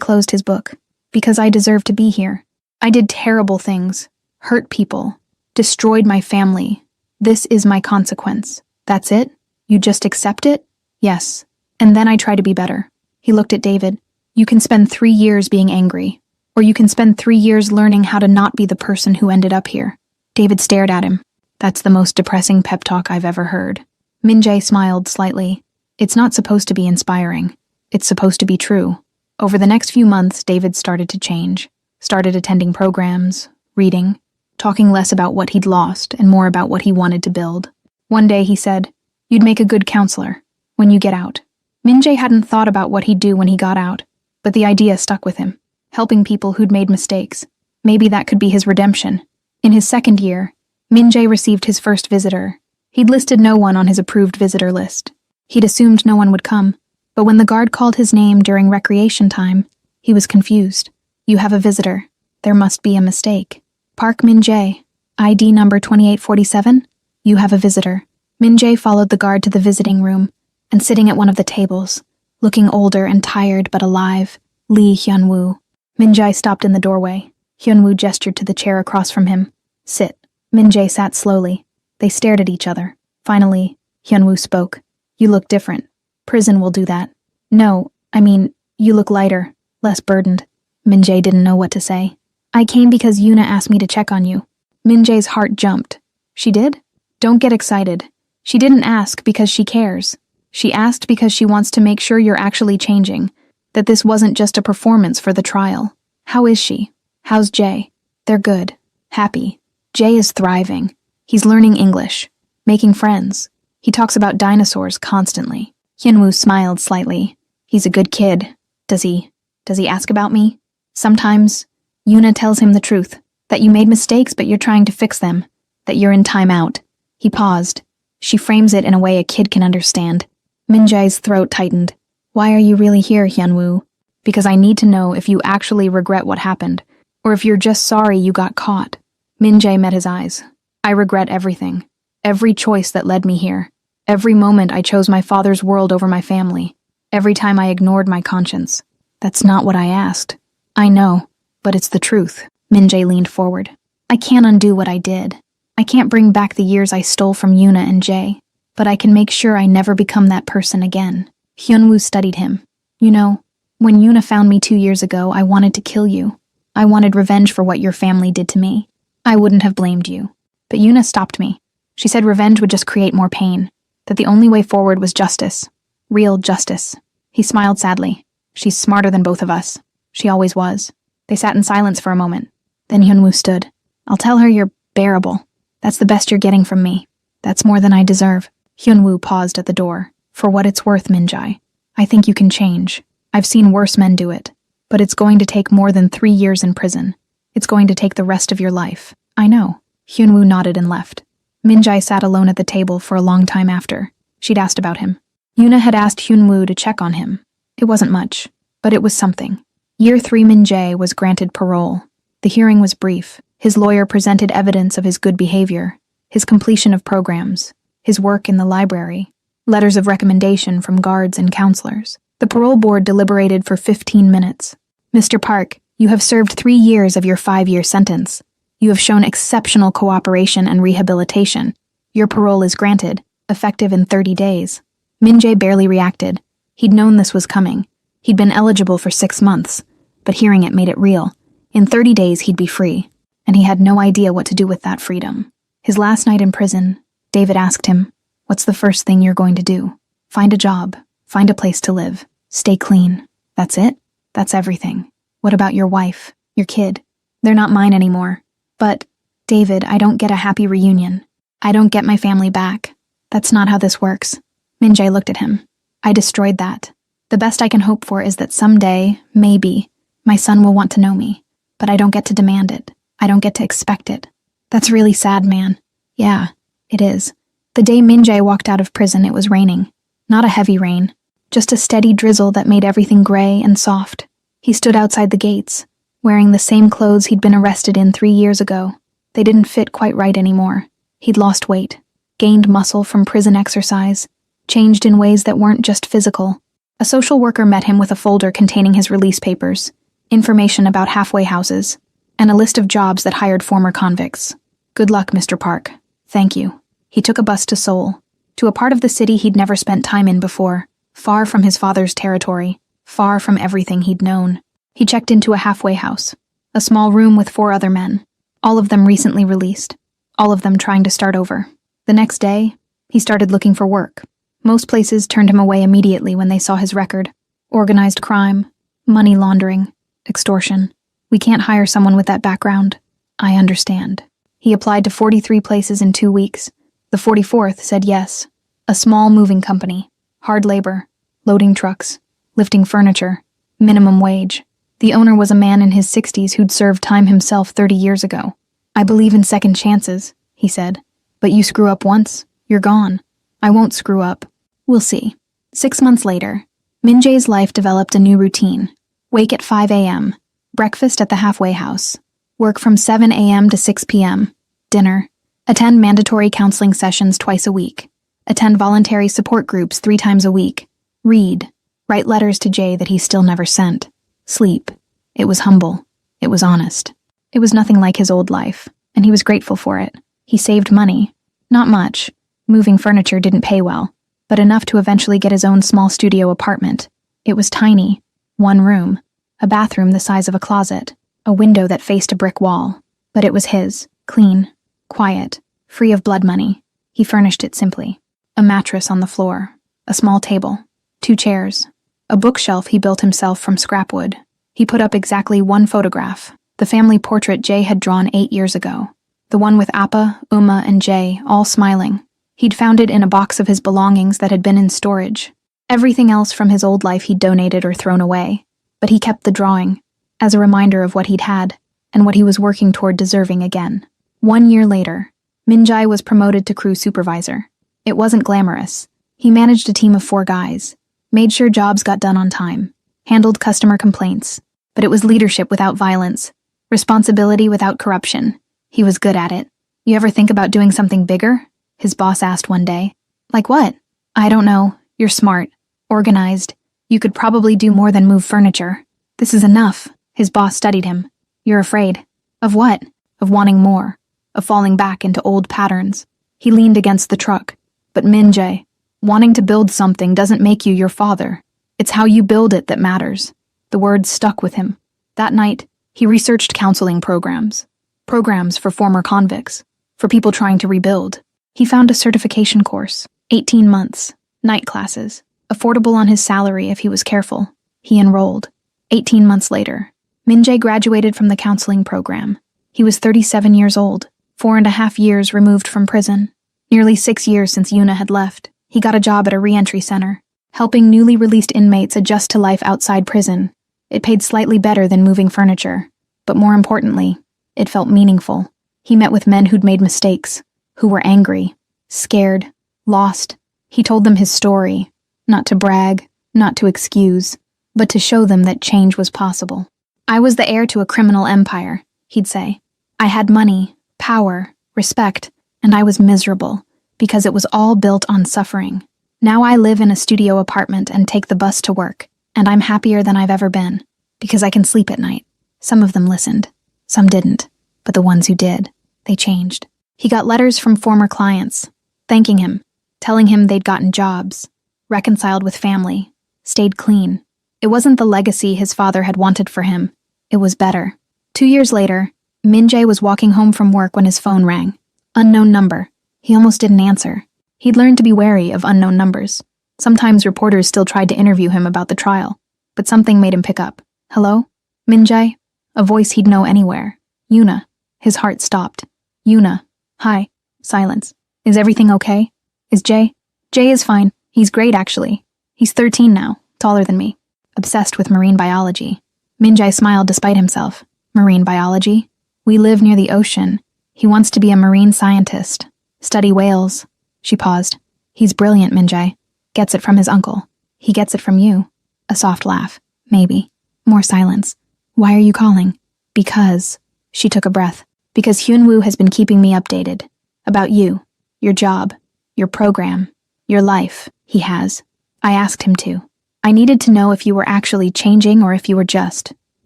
[SPEAKER 1] closed his book. Because I deserve to be here. I did terrible things. Hurt people. Destroyed my family. This is my consequence. That's it? You just accept it? Yes. And then I try to be better. He looked at David. You can spend 3 years being angry. Or you can spend 3 years learning how to not be the person who ended up here. David stared at him. That's the most depressing pep talk I've ever heard. Minjae smiled slightly. It's not supposed to be inspiring. It's supposed to be true. Over the next few months, David started to change. Started attending programs, reading, talking less about what he'd lost and more about what he wanted to build. One day he said, "You'd make a good counselor when you get out." Minjae hadn't thought about what he'd do when he got out, but the idea stuck with him. Helping people who'd made mistakes. Maybe that could be his redemption. In his 2nd year, Minjae received his first visitor. He'd listed no one on his approved visitor list. He'd assumed no one would come, but when the guard called his name during recreation time, he was confused. You have a visitor. There must be a mistake. Park Minjae, ID number 2847. You have a visitor. Minjae followed the guard to the visiting room, and sitting at one of the tables, looking older and tired but alive, Lee Hyunwoo. Minjae stopped in the doorway. Hyunwoo gestured to the chair across from him. Sit. Minjae sat slowly. They stared at each other. Finally, Hyunwoo spoke. You look different. Prison will do that. No, I mean, you look lighter, less burdened. Minjae didn't know what to say. I came because Yuna asked me to check on you. Minjae's heart jumped. She did? Don't get excited. She didn't ask because she cares. She asked because she wants to make sure you're actually changing, that this wasn't just a performance for the trial. How is she? How's Jay? They're good. Happy. Jay is thriving. He's learning English. Making friends. He talks about dinosaurs constantly. Hyunwoo smiled slightly. He's a good kid. Does he ask about me? Sometimes. Yuna tells him the truth. That you made mistakes but you're trying to fix them. That you're in timeout. He paused. She frames it in a way a kid can understand. Minjae's throat tightened. Why are you really here, Hyunwoo? Because I need to know if you actually regret what happened, or if you're just sorry you got caught. Minjae met his eyes. I regret everything. Every choice that led me here. Every moment I chose my father's world over my family. Every time I ignored my conscience. That's not what I asked. I know, but it's the truth. Minjae leaned forward. I can't undo what I did. I can't bring back the years I stole from Yuna and Jay, but I can make sure I never become that person again. Hyunwoo studied him. You know, when Yuna found me 2 years ago, I wanted to kill you. I wanted revenge for what your family did to me. I wouldn't have blamed you. But Yuna stopped me. She said revenge would just create more pain, that the only way forward was justice. Real justice. He smiled sadly. She's smarter than both of us. She always was. They sat in silence for a moment. Then Hyunwoo stood. I'll tell her you're bearable. That's the best you're getting from me. That's more than I deserve. Hyunwoo paused at the door. For what it's worth, Minjae. I think you can change. I've seen worse men do it. But it's going to take more than 3 years in prison. It's going to take the rest of your life. I know. Hyunwoo nodded and left. Minjae sat alone at the table for a long time after. She'd asked about him. Yuna had asked Hyunwoo to check on him. It wasn't much, but it was something. Year 3 Minjae was granted parole. The hearing was brief. His lawyer presented evidence of his good behavior, his completion of programs, his work in the library, letters of recommendation from guards and counselors. The parole board deliberated for 15 minutes. Mr. Park, you have served 3 years of your 5-year sentence. You have shown exceptional cooperation and rehabilitation. Your parole is granted, effective in 30 days. Min Jae barely reacted. He'd known this was coming. He'd been eligible for 6 months, but hearing it made it real. In 30 days, he'd be free, and he had no idea what to do with that freedom. His last night in prison, David asked him, "What's the first thing you're going to do?" "Find a job, find a place to live, stay clean. That's it? That's everything. What about your wife, your kid? They're not mine anymore." "But, David, I don't get a happy reunion. I don't get my family back. That's not how this works." Min Jae looked at him. "I destroyed that. The best I can hope for is that someday, maybe, my son will want to know me. But I don't get to demand it. I don't get to expect it. That's really sad, man." "Yeah, it is." The day Min Jae walked out of prison, it was raining. Not a heavy rain, just a steady drizzle that made everything gray and soft. He stood outside the gates, wearing the same clothes he'd been arrested in 3 years ago. They didn't fit quite right anymore. He'd lost weight, gained muscle from prison exercise, changed in ways that weren't just physical. A social worker met him with a folder containing his release papers, information about halfway houses, and a list of jobs that hired former convicts. "Good luck, Mr. Park. Thank you." He took a bus to Seoul, to a part of the city he'd never spent time in before, far from his father's territory, far from everything he'd known. He checked into a halfway house, a small room with 4 other men, all of them recently released, all of them trying to start over. The next day, he started looking for work. Most places turned him away immediately when they saw his record. Organized crime, money laundering, extortion. "We can't hire someone with that background." "I understand." He applied to 43 places in 2 weeks. The 44th said yes. A small moving company. Hard labor. Loading trucks. Lifting furniture. Minimum wage. The owner was a man in his 60s who'd served time himself 30 years ago. "I believe in second chances," he said. "But you screw up once, you're gone." "I won't screw up. We'll see." 6 months later, Min Jae's life developed a new routine. Wake at 5 a.m., breakfast at the halfway house, work from 7 a.m. to 6 p.m., dinner, attend mandatory counseling sessions twice a week, attend voluntary support groups 3 times a week, read, write letters to Jay that he still never sent, sleep. It was humble. It was honest. It was nothing like his old life, and he was grateful for it. He saved money. Not much. Moving furniture didn't pay well, but enough to eventually get his own small studio apartment. It was tiny. 1 room, a bathroom the size of a closet, a window that faced a brick wall. But it was his, clean, quiet, free of blood money. He furnished it simply. A mattress on the floor, a small table, 2 chairs, a bookshelf he built himself from scrap wood. He put up exactly 1 photograph, the family portrait Jay had drawn 8 years ago. The one with Appa, Uma, and Jay, all smiling. He'd found it in a box of his belongings that had been in storage. Everything else from his old life he'd donated or thrown away. But he kept the drawing, as a reminder of what he'd had, and what he was working toward deserving again. 1 year later, Min Jae was promoted to crew supervisor. It wasn't glamorous. He managed a team of 4 guys, made sure jobs got done on time, handled customer complaints, but it was leadership without violence, responsibility without corruption. He was good at it. "You ever think about doing something bigger?" his boss asked one day. "Like what?" "I don't know. You're smart, organized. You could probably do more than move furniture." "This is enough." His boss studied him. "You're afraid." "Of what?" "Of wanting more. Of falling back into old patterns." He leaned against the truck. "But Min Jae, wanting to build something doesn't make you your father. It's how you build it that matters." The words stuck with him. That night, he researched counseling programs for former convicts, for people trying to rebuild. He found a certification course, 18 months, night classes, affordable on his salary if he was careful. He enrolled. 18 months later, Min Jae graduated from the counseling program. He was 37 years old, 4.5 years removed from prison. Nearly 6 years since Yuna had left. He got a job at a re-entry center, helping newly released inmates adjust to life outside prison. It paid slightly better than moving furniture, but more importantly, it felt meaningful. He met with men who'd made mistakes, who were angry, scared, lost. He told them his story, not to brag, not to excuse, but to show them that change was possible. "I was the heir to a criminal empire," he'd say. "I had money, power, respect, and I was miserable, because it was all built on suffering. Now I live in a studio apartment and take the bus to work, and I'm happier than I've ever been, because I can sleep at night." Some of them listened, some didn't, But the ones who did, they changed. He got letters from former clients, thanking him, telling him they'd gotten jobs, reconciled with family, stayed clean. It wasn't the legacy his father had wanted for him. It was better. 2 years later, Min-jae was walking home from work when his phone rang. Unknown number. He almost didn't answer. He'd learned to be wary of unknown numbers. Sometimes reporters still tried to interview him about the trial, but something made him pick up. Hello? Min-jae? A voice he'd know anywhere. Yuna. His heart stopped. Yuna. Hi. Silence. Is everything okay? Is Jay? Jay is fine. He's great, actually. He's 13 now, taller than me. Obsessed with marine biology. Min-jae smiled despite himself. Marine biology? We live near the ocean. He wants to be a marine scientist. Study whales. She paused. He's brilliant, Min-jae. Gets it from his uncle. He gets it from you. A soft laugh. Maybe. More silence. Why are you calling? Because. She took a breath. Because Hyunwoo has been keeping me updated. About you. Your job. Your program. Your life. He has. I asked him to. I needed to know if you were actually changing or if you were just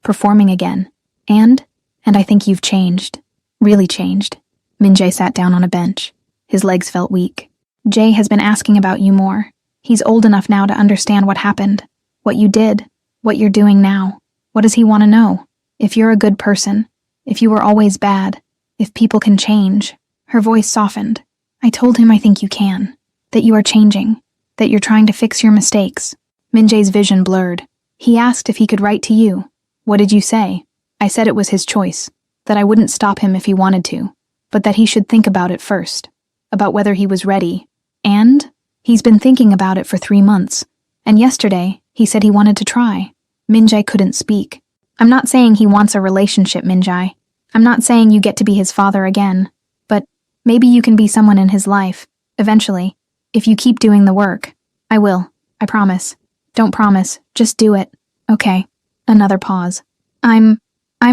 [SPEAKER 1] performing again. And I think you've changed. Really changed. Min-jae sat down on a bench. His legs felt weak. Jay has been asking about you more. He's old enough now to understand what happened. What you did. What you're doing now. What does he want to know? If you're a good person. If you were always bad. If people can change. Her voice softened. I told him I think you can. That you are changing. That you're trying to fix your mistakes. Min-jae's vision blurred. He asked if he could write to you. What did you say? I said it was his choice. That I wouldn't stop him if he wanted to. But that he should think about it first. About whether he was ready. And he's been thinking about it for 3 months. And yesterday, he said he wanted to try. Min-jae couldn't speak. I'm not saying he wants a relationship, Min-jae. I'm not saying you get to be his father again. But maybe you can be someone in his life. Eventually. If you keep doing the work. I will. I promise. Don't promise. Just do it. Okay. Another pause. I'm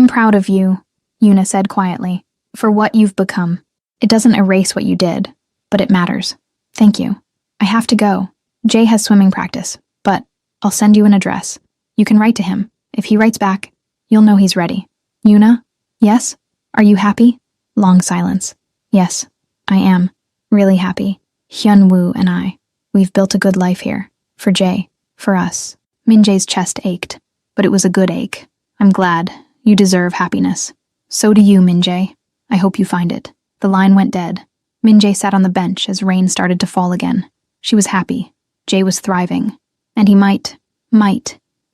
[SPEAKER 1] proud of you, Yuna said quietly. For what you've become. It doesn't erase what you did. But it matters. Thank you. I have to go. Jay has swimming practice. But I'll send you an address. You can write to him. If he writes back, you'll know he's ready. Yuna? Yes? Are you happy? Long silence. Yes, I am. Really happy. Hyunwoo and I. We've built a good life here. For Jay. For us. Min-jae's chest ached. But it was a good ache. I'm glad. You deserve happiness. So do you, Min-jae. I hope you find it. The line went dead. Min-jae sat on the bench as rain started to fall again. She was happy. Jay was thriving. And he might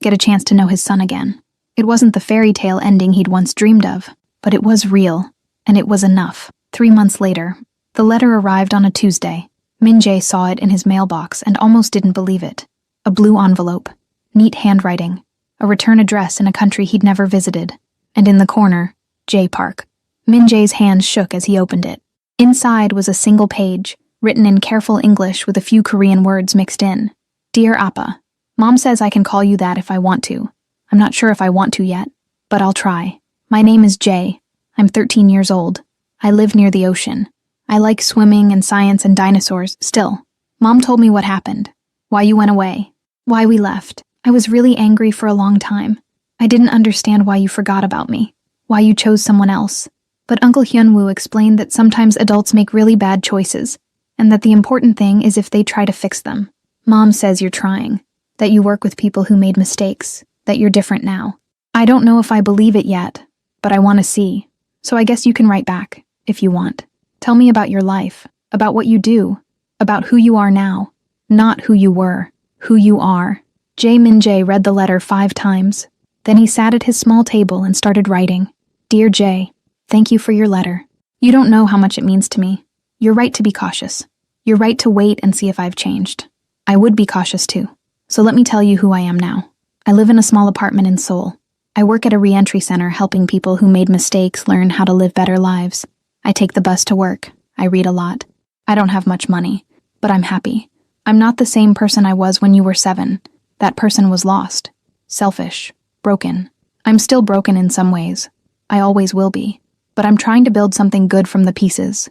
[SPEAKER 1] get a chance to know his son again. It wasn't the fairy tale ending he'd once dreamed of, but it was real, and it was enough. 3 months later, the letter arrived on a Tuesday. Min-jae saw it in his mailbox and almost didn't believe it. A blue envelope, neat handwriting, a return address in a country he'd never visited, and in the corner, J Park. Min-jae's hands shook as he opened it. Inside was a single page, written in careful English with a few Korean words mixed in. Dear Appa, Mom says I can call you that if I want to. I'm not sure if I want to yet, but I'll try. My name is Jay. I'm 13 years old. I live near the ocean. I like swimming and science and dinosaurs still. Mom told me what happened. Why you went away. Why we left. I was really angry for a long time. I didn't understand why you forgot about me. Why you chose someone else. But Uncle Hyunwoo explained that sometimes adults make really bad choices, and that the important thing is if they try to fix them. Mom says you're trying. That you work with people who made mistakes, that you're different now. I don't know if I believe it yet, but I want to see. So I guess you can write back, if you want. Tell me about your life, about what you do, about who you are now. Not who you were, who you are. Min-jae read the letter 5 times. Then he sat at his small table and started writing. Dear Jay, thank you for your letter. You don't know how much it means to me. You're right to be cautious. You're right to wait and see if I've changed. I would be cautious too. So let me tell you who I am now. I live in a small apartment in Seoul. I work at a re-entry center helping people who made mistakes learn how to live better lives. I take the bus to work. I read a lot. I don't have much money, but I'm happy. I'm not the same person I was when you were 7. That person was lost. Selfish. Broken. I'm still broken in some ways. I always will be. But I'm trying to build something good from the pieces.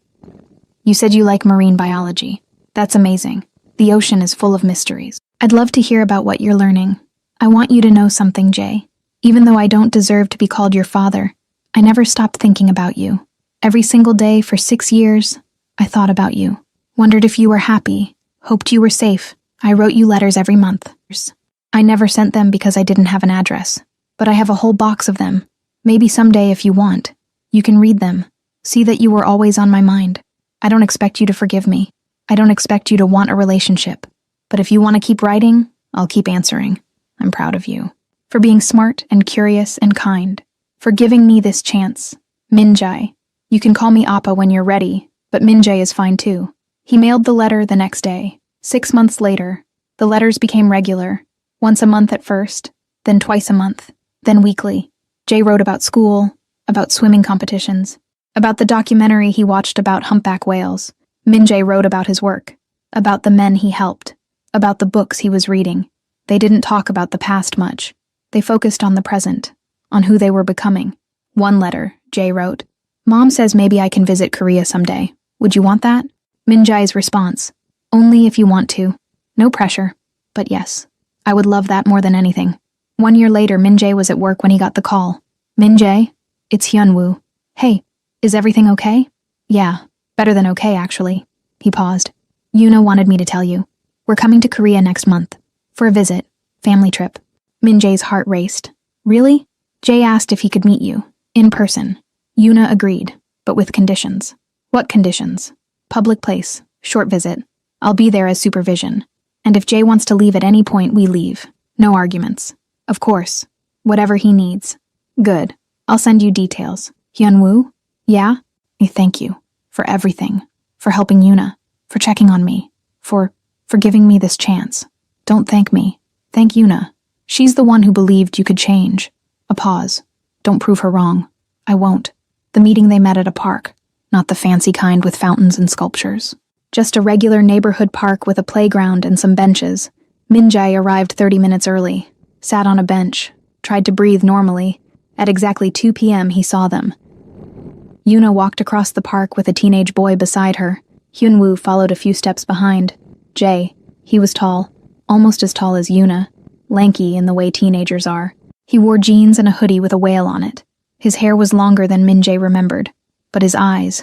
[SPEAKER 1] You said you like marine biology. That's amazing. The ocean is full of mysteries. I'd love to hear about what you're learning. I want you to know something, Jay. Even though I don't deserve to be called your father, I never stopped thinking about you. Every single day for 6 years, I thought about you. Wondered if you were happy. Hoped you were safe. I wrote you letters every month. I never sent them because I didn't have an address. But I have a whole box of them. Maybe someday, if you want, you can read them. See that you were always on my mind. I don't expect you to forgive me. I don't expect you to want a relationship. But if you want to keep writing, I'll keep answering. I'm proud of you. For being smart and curious and kind. For giving me this chance. Minjae. You can call me Appa when you're ready, but Minjae is fine too. He mailed the letter the next day. 6 months later, the letters became regular. Once a month at first, then twice a month, then weekly. Jay wrote about school, about swimming competitions, about the documentary he watched about humpback whales. Minjae wrote about his work, about the men he helped, about the books he was reading. They didn't talk about the past much. They focused on the present, on who they were becoming. One letter, Jay wrote, "Mom says maybe I can visit Korea someday. Would you want that?" Minjae's response, "Only if you want to. No pressure. But yes, I would love that more than anything." 1 year later, Minjae was at work when he got the call. "Minjae, it's Hyunwoo. Hey, is everything okay?" "Yeah, better than okay, actually." He paused. "Yuna wanted me to tell you. We're coming to Korea next month. For a visit. Family trip." Minjae's heart raced. "Really?" Jay asked if he could meet you. In person. Yuna agreed, but with conditions. "What conditions?" "Public place. Short visit. I'll be there as supervision. And if Jay wants to leave at any point, we leave. No arguments. Of course. Whatever he needs." "Good. I'll send you details." "Hyunwoo?" "Yeah?" "Thank you. For everything. For helping Yuna. For checking on me. For giving me this chance. Don't thank me. Thank Yuna. She's the one who believed you could change." A pause. "Don't prove her wrong." "I won't." The meeting they met at a park. Not the fancy kind with fountains and sculptures. Just a regular neighborhood park with a playground and some benches. Minjae arrived 30 minutes early. Sat on a bench. Tried to breathe normally. At exactly 2 p.m. he saw them. Yuna walked across the park with a teenage boy beside her. Hyunwoo followed a few steps behind. Jay. He was tall. Almost as tall as Yuna. Lanky in the way teenagers are. He wore jeans and a hoodie with a whale on it. His hair was longer than Minjae remembered. But his eyes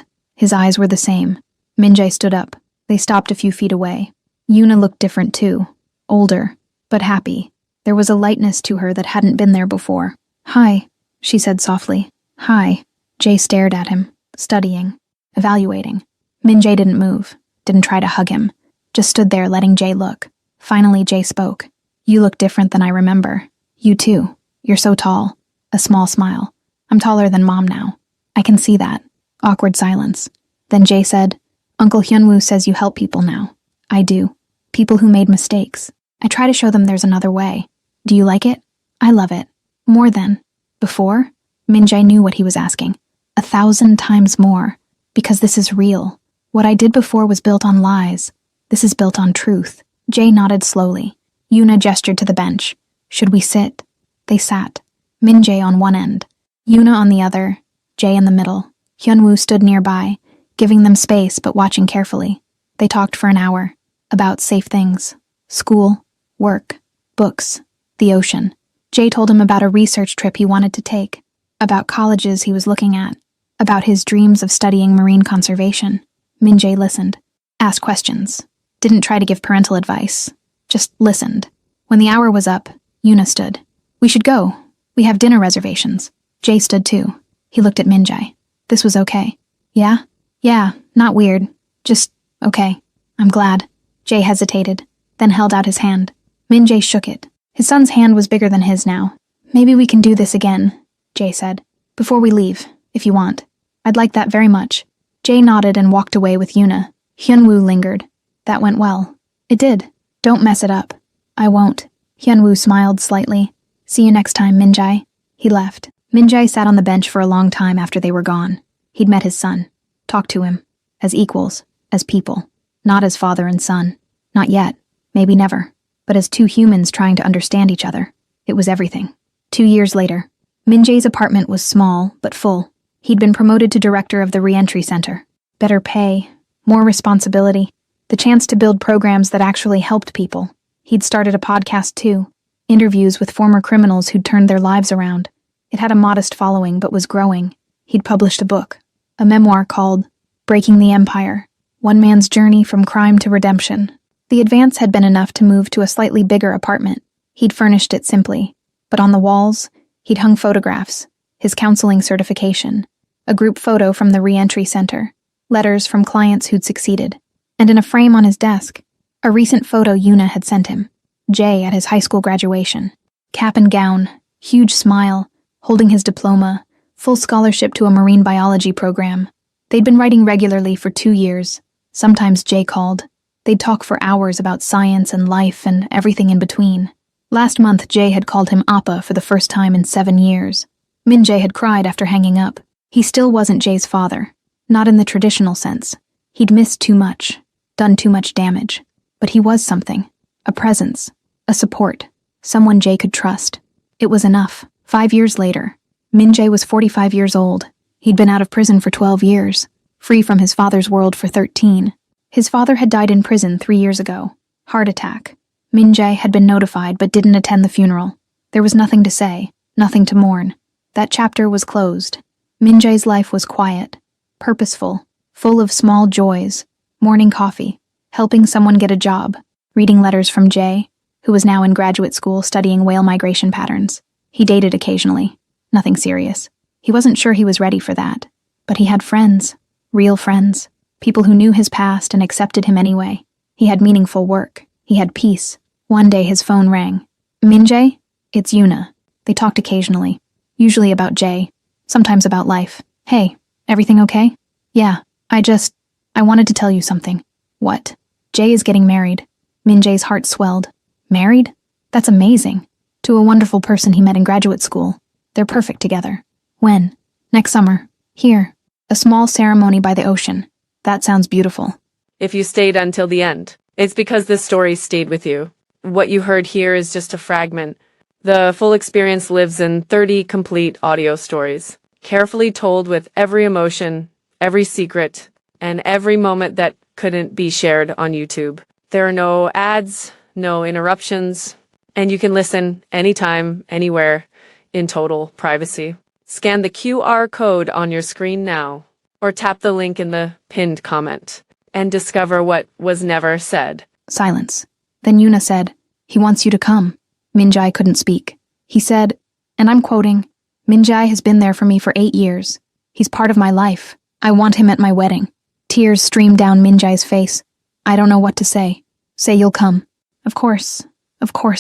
[SPEAKER 1] were the same. Minjae stood up. They stopped a few feet away. Yuna looked different too. Older, but happy. There was a lightness to her that hadn't been there before. "Hi," she said softly. "Hi." Jay stared at him, studying, evaluating. Minjae didn't move, didn't try to hug him. Just stood there letting Jay look. Finally, Jay spoke. "You look different than I remember. You too. You're so tall." A small smile. "I'm taller than Mom now. I can see that." Awkward silence. Then Jay said, "Uncle Hyunwoo says you help people now." "I do. People who made mistakes. I try to show them there's another way. Do you like it?" "I love it. More than before?" Minjae knew what he was asking. 1,000 times more. Because this is real. What I did before was built on lies. This is built on truth. Jay nodded slowly. Yuna gestured to the bench. "Should we sit?" They sat. Minjae on one end. Yuna on the other. Jay in the middle. Hyunwoo stood nearby, giving them space but watching carefully. They talked for an hour. About safe things. School. Work. Books. The ocean. Jay told him about a research trip he wanted to take. About colleges he was looking at. About his dreams of studying marine conservation. Minjae listened. Asked questions. Didn't try to give parental advice. Just listened. When the hour was up, Yuna stood. "We should go. We have dinner reservations." Jay stood too. He looked at Minjae. "This was okay." "Yeah? Yeah, not weird. Just okay. I'm glad." Jay hesitated, then held out his hand. Minjae shook it. His son's hand was bigger than his now. "Maybe we can do this again," Jay said. "Before we leave, if you want. I'd like that very much." Jay nodded and walked away with Yuna. Hyunwoo lingered. "That went well." "It did. Don't mess it up." "I won't." Hyunwoo smiled slightly. "See you next time, Minjae." He left. Minjae sat on the bench for a long time after they were gone. He'd met his son. Talked to him. As equals. As people. Not as father and son. Not yet. Maybe never. But as two humans trying to understand each other. It was everything. 2 years later. Minjae's apartment was small, but full. He'd been promoted to director of the reentry center. Better pay. More responsibility. The chance to build programs that actually helped people. He'd started a podcast too. Interviews with former criminals who'd turned their lives around. It had a modest following, but was growing. He'd published a book, a memoir called Breaking the Empire, One Man's Journey from Crime to Redemption. The advance had been enough to move to a slightly bigger apartment. He'd furnished it simply, but on the walls, he'd hung photographs, his counseling certification, a group photo from the re-entry center, letters from clients who'd succeeded, and in a frame on his desk, a recent photo Yuna had sent him, Jay at his high school graduation. Cap and gown, huge smile, holding his diploma, full scholarship to a marine biology program. They'd been writing regularly for 2 years. Sometimes Jay called. They'd talk for hours about science and life and everything in between. Last month, Jay had called him Appa for the first time in 7 years. Min-jae had cried after hanging up. He still wasn't Jay's father. Not in the traditional sense. He'd missed too much, done too much damage. But he was something. A presence. A support. Someone Jay could trust. It was enough. 5 years later, Min-jae was 45 years old. He'd been out of prison for 12 years, free from his father's world for 13. His father had died in prison 3 years ago. Heart attack. Min-jae had been notified but didn't attend the funeral. There was nothing to say, nothing to mourn. That chapter was closed. Min-jae's life was quiet, purposeful, full of small joys, morning coffee, helping someone get a job, reading letters from Jay, who was now in graduate school studying whale migration patterns. He dated occasionally. Nothing serious. He wasn't sure he was ready for that. But he had friends. Real friends. People who knew his past and accepted him anyway. He had meaningful work. He had peace. One day his phone rang. Min-jae? It's Yuna. They talked occasionally. Usually about Jay. Sometimes about life. Hey, everything okay? Yeah, I wanted to tell you something. What? Jay is getting married. Min-jae's heart swelled. Married? That's amazing. To a wonderful person he met in graduate school. They're perfect together. When? Next summer. Here. A small ceremony by the ocean. That sounds beautiful.
[SPEAKER 2] If you stayed until the end, it's because this story stayed with you. What you heard here is just a fragment. The full experience lives in 30 complete audio stories, carefully told with every emotion, every secret, and every moment that couldn't be shared on YouTube. There are no ads, no interruptions, and you can listen anytime, anywhere, in total privacy. Scan the QR code on your screen now, or tap the link in the pinned comment, and discover what was never said.
[SPEAKER 1] Silence. Then Yuna said, "He wants you to come." Min-jae couldn't speak. He said, and I'm quoting, "Min-jae has been there for me for 8 years. He's part of my life. I want him at my wedding." Tears streamed down Min-jae's face. "I don't know what to say. Say you'll come." Of course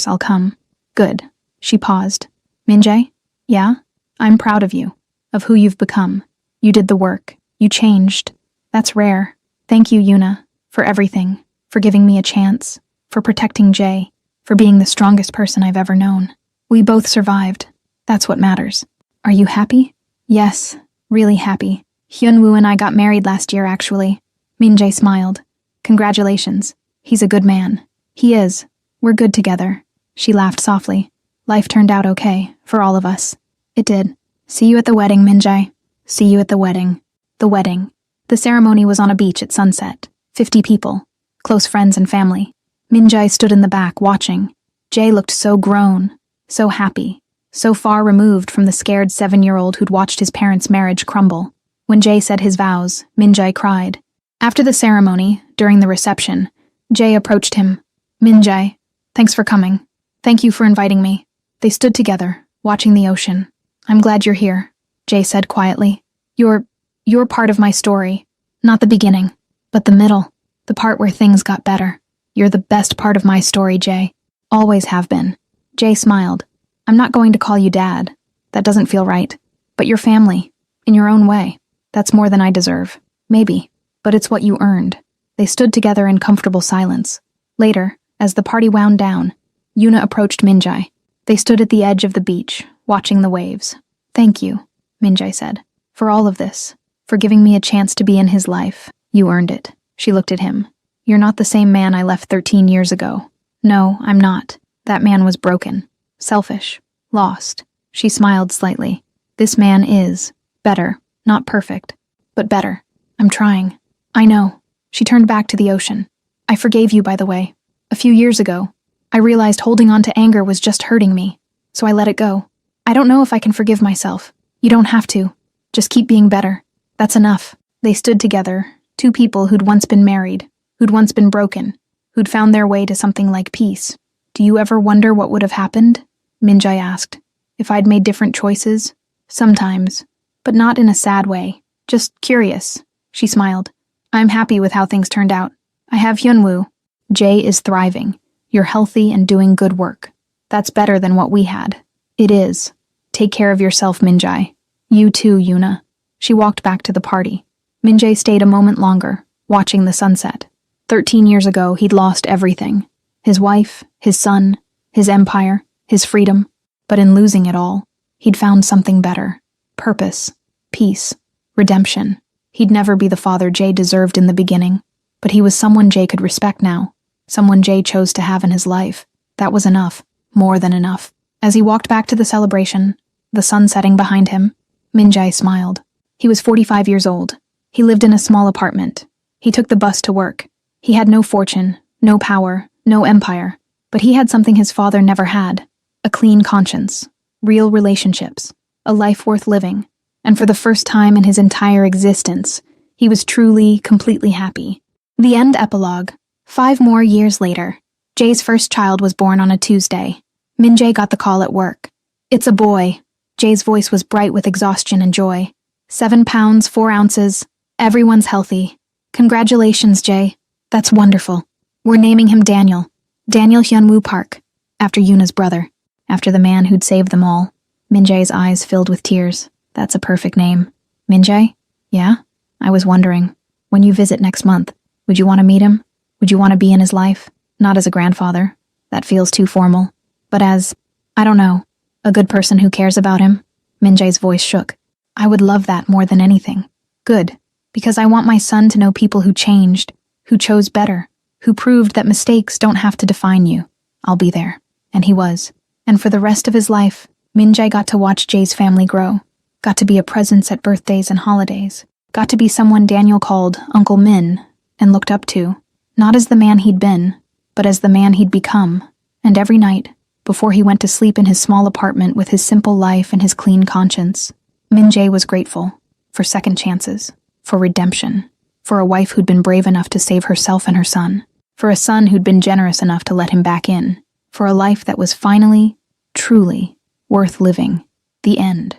[SPEAKER 1] I'll come." "Good." She paused. "Min-jae? Yeah? I'm proud of you, of who you've become. You did the work. You changed. That's rare. Thank you, Yuna, for everything, for giving me a chance, for protecting Jay, for being the strongest person I've ever known. We both survived. That's what matters. Are you happy?" "Yes, really happy. Hyunwoo and I got married last year, actually." Min-jae smiled. "Congratulations. He's a good man." "He is. We're good together." She laughed softly. "Life turned out okay, for all of us." "It did. See you at the wedding, Min-jae." "See you at the wedding." The wedding. The ceremony was on a beach at sunset. 50 people. Close friends and family. Min-jae stood in the back, watching. Jay looked so grown, so happy, so far removed from the scared 7-year-old who'd watched his parents' marriage crumble. When Jay said his vows, Min-jae cried. After the ceremony, during the reception, Jay approached him. "Min-jae, thanks for coming. Thank you for inviting me." They stood together, watching the ocean. "I'm glad you're here," Jay said quietly. You're part of my story. Not the beginning, but the middle, the part where things got better. You're the best part of my story, Jay. Always have been." Jay smiled. "I'm not going to call you Dad. That doesn't feel right. But you're family, in your own way. That's more than I deserve. Maybe. But it's what you earned." They stood together in comfortable silence. Later, as the party wound down, Yuna approached Min-jae. They stood at the edge of the beach, watching the waves. "Thank you," Min-jae said, "for all of this, for giving me a chance to be in his life. You earned it." She looked at him. "You're not the same man I left 13 years ago." "No, I'm not. That man was broken, selfish, lost." She smiled slightly. "This man is better, not perfect, but better. I'm trying." "I know." She turned back to the ocean. "I forgave you, by the way. A few years ago, I realized holding on to anger was just hurting me, so I let it go. I don't know if I can forgive myself. You don't have to. Just keep being better. That's enough. They stood together, two people who'd once been married, who'd once been broken, who'd found their way to something like peace. Do you ever wonder what would have happened? Minjae asked. If I'd made different choices? Sometimes. But not in a sad way. Just curious. She smiled. I'm happy with how things turned out. I have Hyunwoo. Jae is thriving. You're healthy and doing good work. That's better than what we had. It is. Take care of yourself, Minjae. You too, Yuna. She walked back to the party. Minjae stayed a moment longer, watching the sunset. 13 years ago, he'd lost everything. His wife, his son, his empire, his freedom. But in losing it all, he'd found something better. Purpose, peace, redemption. He'd never be the father Jae deserved in the beginning, but he was someone Jae could respect now, someone Jae chose to have in his life. That was enough, more than enough. As he walked back to the celebration, the sun setting behind him, Minjae smiled. He was 45 years old. He lived in a small apartment. He took the bus to work. He had no fortune, no power, no empire, but he had something his father never had. A clean conscience, real relationships, a life worth living, and for the first time in his entire existence, he was truly, completely happy. The end epilogue. 5 more years later, Jae's first child was born on a Tuesday. Minjae got the call at work. It's a boy. Jae's voice was bright with exhaustion and joy. 7 pounds, 4 ounces. Everyone's healthy. Congratulations, Jae. That's wonderful. We're naming him Daniel. Daniel Hyunwoo Park, after Yuna's brother, after the man who'd saved them all. Minjae's eyes filled with tears. That's a perfect name. Minjae? Yeah? I was wondering, when you visit next month, would you want to meet him? Would you want to be in his life? Not as a grandfather. That feels too formal. But as, I don't know, a good person who cares about him? Minjae's voice shook. I would love that more than anything. Good. Because I want my son to know people who changed, who chose better, who proved that mistakes don't have to define you. I'll be there. And he was. And for the rest of his life, Minjae got to watch Jae's family grow. Got to be a presence at birthdays and holidays. Got to be someone Daniel called Uncle Min and looked up to. Not as the man he'd been, but as the man he'd become. And every night, before he went to sleep in his small apartment with his simple life and his clean conscience, Minjae was grateful for second chances, for redemption, for a wife who'd been brave enough to save herself and her son, for a son who'd been generous enough to let him back in, for a life that was finally, truly, worth living. The end.